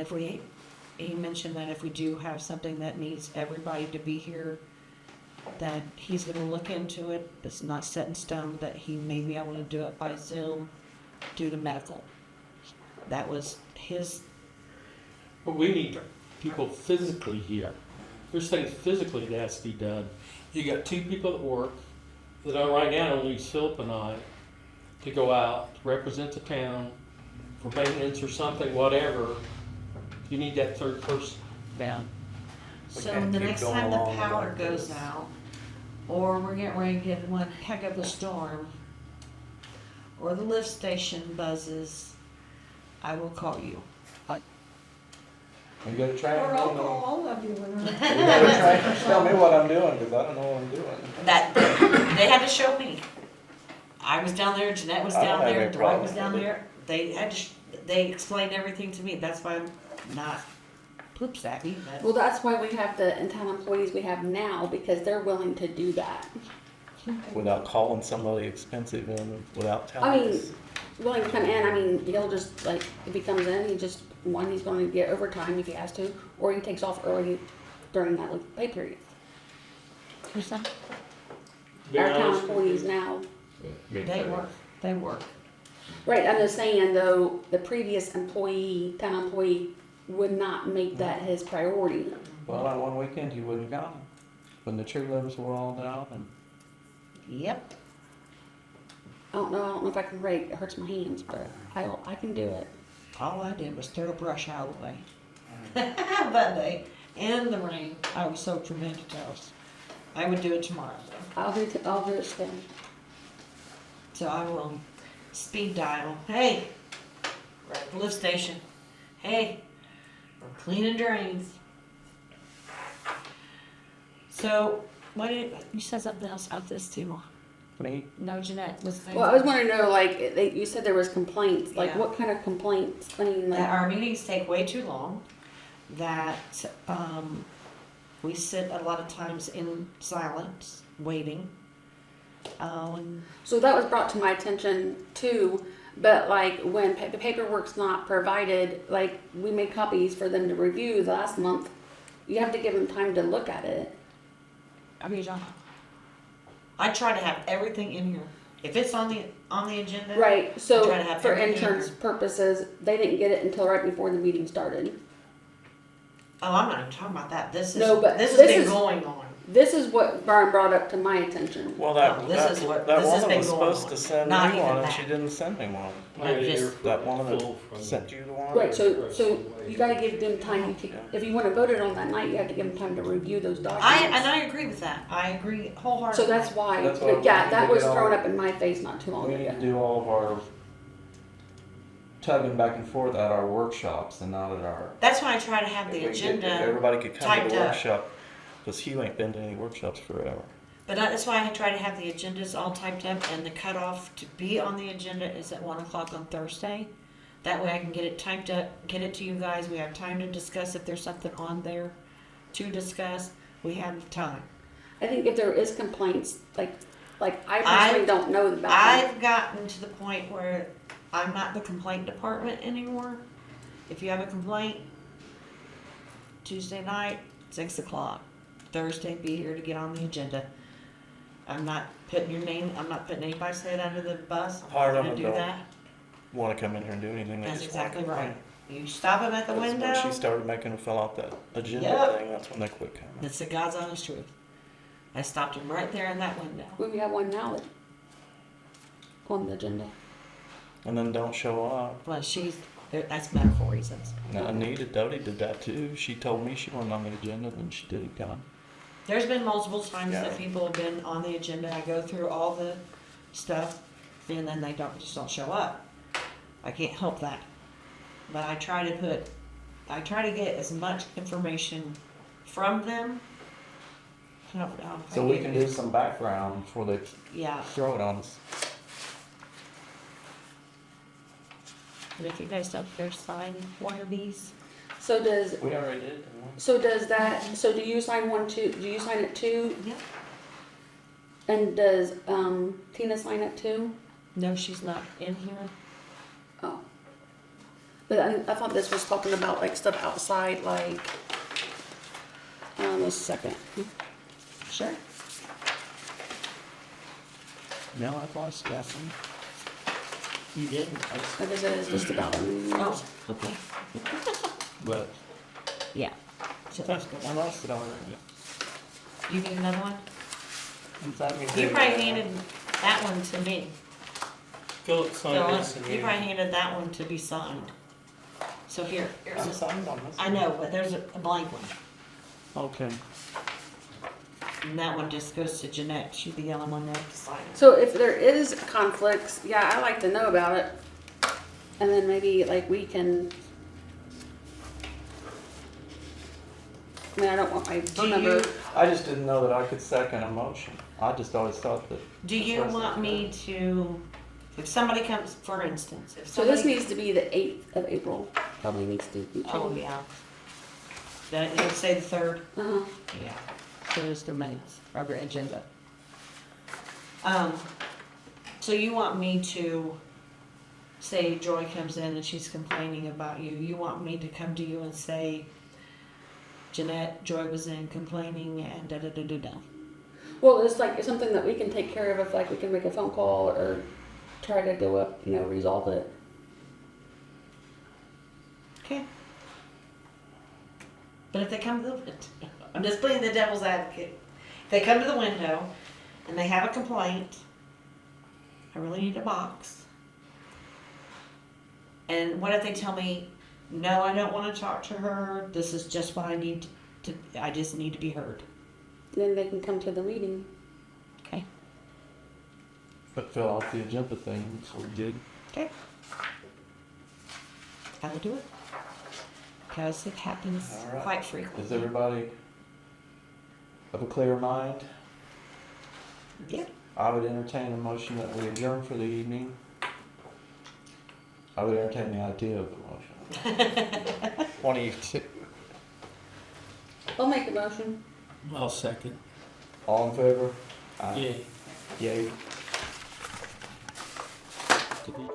[SPEAKER 4] he mentioned that if we do have something that needs everybody to be here, that he's gonna look into it. It's not set in stone, that he may be able to do it by Zoom due to medical. That was his,
[SPEAKER 6] But we need people physically here. There's things physically that has to be done. You got 2 people at work that are right now only Philip and I to go out, to represent the town for maintenance or something, whatever. You need that 3rd person.
[SPEAKER 4] down.
[SPEAKER 2] We
[SPEAKER 4] So
[SPEAKER 2] can't
[SPEAKER 4] the
[SPEAKER 2] keep
[SPEAKER 4] next
[SPEAKER 2] going
[SPEAKER 4] time the
[SPEAKER 2] along
[SPEAKER 4] power
[SPEAKER 2] like
[SPEAKER 4] goes
[SPEAKER 2] this.
[SPEAKER 4] out, or we're getting ready to get one heck of a storm, or the lift station buzzes, I will call you.
[SPEAKER 2] You gotta try
[SPEAKER 5] Or I'll
[SPEAKER 2] and
[SPEAKER 5] call all of you when
[SPEAKER 2] you gotta try and tell me what I'm doing because I don't know what I'm doing.
[SPEAKER 4] That, they had to show me. I was down there, Jeanette was
[SPEAKER 2] I don't
[SPEAKER 4] down
[SPEAKER 2] have
[SPEAKER 4] there,
[SPEAKER 2] any
[SPEAKER 4] Dwight was
[SPEAKER 2] problem
[SPEAKER 4] down
[SPEAKER 2] with
[SPEAKER 4] there. They had to, they explained everything to me. That's why I'm not poop savvy, but.
[SPEAKER 3] Well, that's why we have the in-town employees we have now, because they're willing to do that.
[SPEAKER 2] Without calling somebody expensive in, without
[SPEAKER 3] I
[SPEAKER 2] telling
[SPEAKER 3] mean,
[SPEAKER 2] us.
[SPEAKER 3] willing to come in, I mean, he'll just, like, if he comes in, he's gonna get overtime if he has to, or he takes off early during that like, pay period.
[SPEAKER 4] Who's that?
[SPEAKER 6] To be
[SPEAKER 3] Our town
[SPEAKER 6] honest with
[SPEAKER 3] employees
[SPEAKER 6] you,
[SPEAKER 3] now.
[SPEAKER 4] They work.
[SPEAKER 3] Right, I'm just saying though, the previous employee, town employee, would not make that his priority.
[SPEAKER 2] Well, on one weekend you wouldn't got them. When the cheerleaders were all down and
[SPEAKER 4] Yep.
[SPEAKER 3] I don't know if I can rake, it hurts my hands, but I can do it.
[SPEAKER 4] All I did was throw the brush out of the way. That day, in the rain, I was so tremendous. I would do it tomorrow, though.
[SPEAKER 3] I'll do it still.
[SPEAKER 4] So I will speed dial. Hey, we're at the lift station. Hey, we're cleaning drains. So, you said something else about this too?
[SPEAKER 2] me.
[SPEAKER 4] No, Jeanette was saying.
[SPEAKER 3] Well, I was wanting to know, like, you said there was complaints, like,
[SPEAKER 4] Yeah.
[SPEAKER 3] what kind of complaints? I mean,
[SPEAKER 4] That
[SPEAKER 3] like,
[SPEAKER 4] our meetings take way too long, that we sit a lot of times in silence, waiting.
[SPEAKER 3] so that was brought to my attention too, but like, when the paperwork's not provided, like, we made copies for them to review the last month, you have to give them time to look at it.
[SPEAKER 4] I mean, I try to have everything in here. If it's on the agenda.
[SPEAKER 3] Right, so
[SPEAKER 4] try to have
[SPEAKER 3] for
[SPEAKER 4] everything
[SPEAKER 3] insurance
[SPEAKER 4] here.
[SPEAKER 3] purposes, they didn't get it until right before the meeting started.
[SPEAKER 4] Oh, I'm not even talking about that. This is,
[SPEAKER 3] No, but
[SPEAKER 4] this has
[SPEAKER 3] this
[SPEAKER 4] been
[SPEAKER 3] is-
[SPEAKER 4] going on.
[SPEAKER 3] This is what Brian brought up to my attention.
[SPEAKER 2] Well,
[SPEAKER 4] Oh, this is what-
[SPEAKER 2] that
[SPEAKER 4] this has
[SPEAKER 2] woman
[SPEAKER 4] been
[SPEAKER 2] was
[SPEAKER 4] going
[SPEAKER 2] supposed
[SPEAKER 4] on.
[SPEAKER 2] to send
[SPEAKER 4] Not
[SPEAKER 2] me
[SPEAKER 4] even
[SPEAKER 2] one, and
[SPEAKER 4] that.
[SPEAKER 2] she didn't send me one.
[SPEAKER 4] I just-
[SPEAKER 2] That woman
[SPEAKER 6] Full
[SPEAKER 2] that
[SPEAKER 6] from-
[SPEAKER 2] sent you the one?
[SPEAKER 3] Right, so you gotta give them time, if you wanna vote it on that night, you have to give them time to review those
[SPEAKER 4] And
[SPEAKER 3] documents.
[SPEAKER 4] I agree with that. I agree wholeheartedly.
[SPEAKER 3] So that's why,
[SPEAKER 2] That's why
[SPEAKER 3] but yeah,
[SPEAKER 2] we
[SPEAKER 3] that
[SPEAKER 2] need to
[SPEAKER 3] was
[SPEAKER 2] get
[SPEAKER 3] thrown
[SPEAKER 2] all-
[SPEAKER 3] up in my face not too long
[SPEAKER 2] We need to
[SPEAKER 3] ago.
[SPEAKER 2] do all of our tugging back and forth at our workshops and not at our.
[SPEAKER 4] That's why I try to have the
[SPEAKER 2] If
[SPEAKER 4] agenda.
[SPEAKER 2] everybody could come to
[SPEAKER 4] typed
[SPEAKER 2] the
[SPEAKER 4] up.
[SPEAKER 2] workshop, because Hugh ain't been to any workshops forever.
[SPEAKER 4] But that's why I try to have the agendas all typed up, and the cutoff to be on the agenda is at 1 o'clock on Thursday. That way I can get it typed up, get it to you guys. We have time to discuss if there's something on there to discuss. We have time.
[SPEAKER 3] I think if there is complaints, like I personally don't know about them.
[SPEAKER 4] I've gotten to the point where I'm not the complaint department anymore. If you have a complaint, Tuesday night, 6 o'clock. Thursday, be here to get on the agenda. I'm not putting your name, I'm not putting anybody's head under the bus. I'm
[SPEAKER 2] Part
[SPEAKER 4] not
[SPEAKER 2] of
[SPEAKER 4] gonna
[SPEAKER 2] them
[SPEAKER 4] do
[SPEAKER 2] don't
[SPEAKER 4] that.
[SPEAKER 2] Want to come in here and do anything. They
[SPEAKER 4] That's
[SPEAKER 2] just wanna
[SPEAKER 4] exactly
[SPEAKER 2] complain.
[SPEAKER 4] right. You stop them at the
[SPEAKER 2] That's
[SPEAKER 4] window.
[SPEAKER 2] when she started making them fill out that agenda
[SPEAKER 4] Yep.
[SPEAKER 2] thing, that's when they quit coming.
[SPEAKER 4] That's the God's honest truth. I stopped him right there in that window.
[SPEAKER 3] We have one now that on the agenda.
[SPEAKER 2] And then don't show up.
[SPEAKER 4] Well, that's medical reasons.
[SPEAKER 2] Now, Anita Doty did that too. She told me she wasn't on the agenda, then she didn't come.
[SPEAKER 4] There's been multiple times
[SPEAKER 2] Yeah.
[SPEAKER 4] that people have been on the agenda. I go through all the stuff, and then they just don't show up. I can't help that. But I try to get as much information from them. I don't know if I
[SPEAKER 2] So we
[SPEAKER 4] get
[SPEAKER 2] can
[SPEAKER 4] it.
[SPEAKER 2] do some background before they
[SPEAKER 4] Yeah,
[SPEAKER 2] throw it on us.
[SPEAKER 4] and if you guys don't go sign one of these,
[SPEAKER 3] So does,
[SPEAKER 2] We already did, didn't we?
[SPEAKER 3] so do you sign one too, do you sign it too?
[SPEAKER 4] yeah.
[SPEAKER 3] And does, Tina sign it too?
[SPEAKER 4] No, she's not in here.
[SPEAKER 3] Oh. But I thought this was talking about like stuff outside, like, a second.
[SPEAKER 4] Sure.
[SPEAKER 10] Now I've lost Stephanie.
[SPEAKER 4] You didn't.
[SPEAKER 3] I guess it is just about,
[SPEAKER 4] Oh, okay.
[SPEAKER 10] But
[SPEAKER 4] Yeah. So,
[SPEAKER 2] I lost it already.
[SPEAKER 4] you need another one?
[SPEAKER 2] That means
[SPEAKER 4] You
[SPEAKER 2] they-
[SPEAKER 4] probably handed that one to me.
[SPEAKER 6] Philip signed this and
[SPEAKER 4] You probably handed that one to be signed. So here's
[SPEAKER 2] I'm
[SPEAKER 4] a,
[SPEAKER 2] signed on this.
[SPEAKER 4] I know, but there's a blank one.
[SPEAKER 10] okay.
[SPEAKER 4] And that one just goes to Jeanette. She's the only one there to sign it.
[SPEAKER 3] so if there is conflicts, yeah, I like to know about it. And then maybe like we can. I mean, I don't want my phone number.
[SPEAKER 2] I just didn't know that I could second a motion. I just always thought that.
[SPEAKER 4] Do you want me to, if somebody comes, for instance, if
[SPEAKER 3] So this
[SPEAKER 4] somebody.
[SPEAKER 3] needs to be the 8th of April. Probably needs to be.
[SPEAKER 4] Oh, yeah. That, it'll say the 3rd?
[SPEAKER 3] Uh-huh.
[SPEAKER 4] Yeah. So it's the minutes, or the agenda. So you want me to, say Joy comes in and she's complaining about you, you want me to come to you and say, Jeanette, Joy was in complaining and da-da-da-da-da.
[SPEAKER 3] Well, it's like, it's something that we can take care of if like we can make a phone call or try to go up, resolve it.
[SPEAKER 4] Okay. But if they come to the, I'm just playing the devil's advocate. If they come to the window and they have a complaint, I really need a box. And what if they tell me, no, I don't want to talk to her. This is just what I need to, I just need to be heard.
[SPEAKER 3] Then they can come to the meeting.
[SPEAKER 4] Okay.
[SPEAKER 2] But fill out the agenda thing, so we did.
[SPEAKER 4] Okay. I will do it. Because it happens
[SPEAKER 2] All right.
[SPEAKER 4] quite frequently.
[SPEAKER 2] Is everybody of a clear mind?
[SPEAKER 4] Yeah.
[SPEAKER 2] I would entertain a motion that we adjourn for the evening. I would entertain the idea of the motion. One of you two.
[SPEAKER 3] I'll make the motion.
[SPEAKER 6] I'll second.
[SPEAKER 2] All in favor? Aye.
[SPEAKER 6] Yeah.
[SPEAKER 2] Yay.
[SPEAKER 6] To be-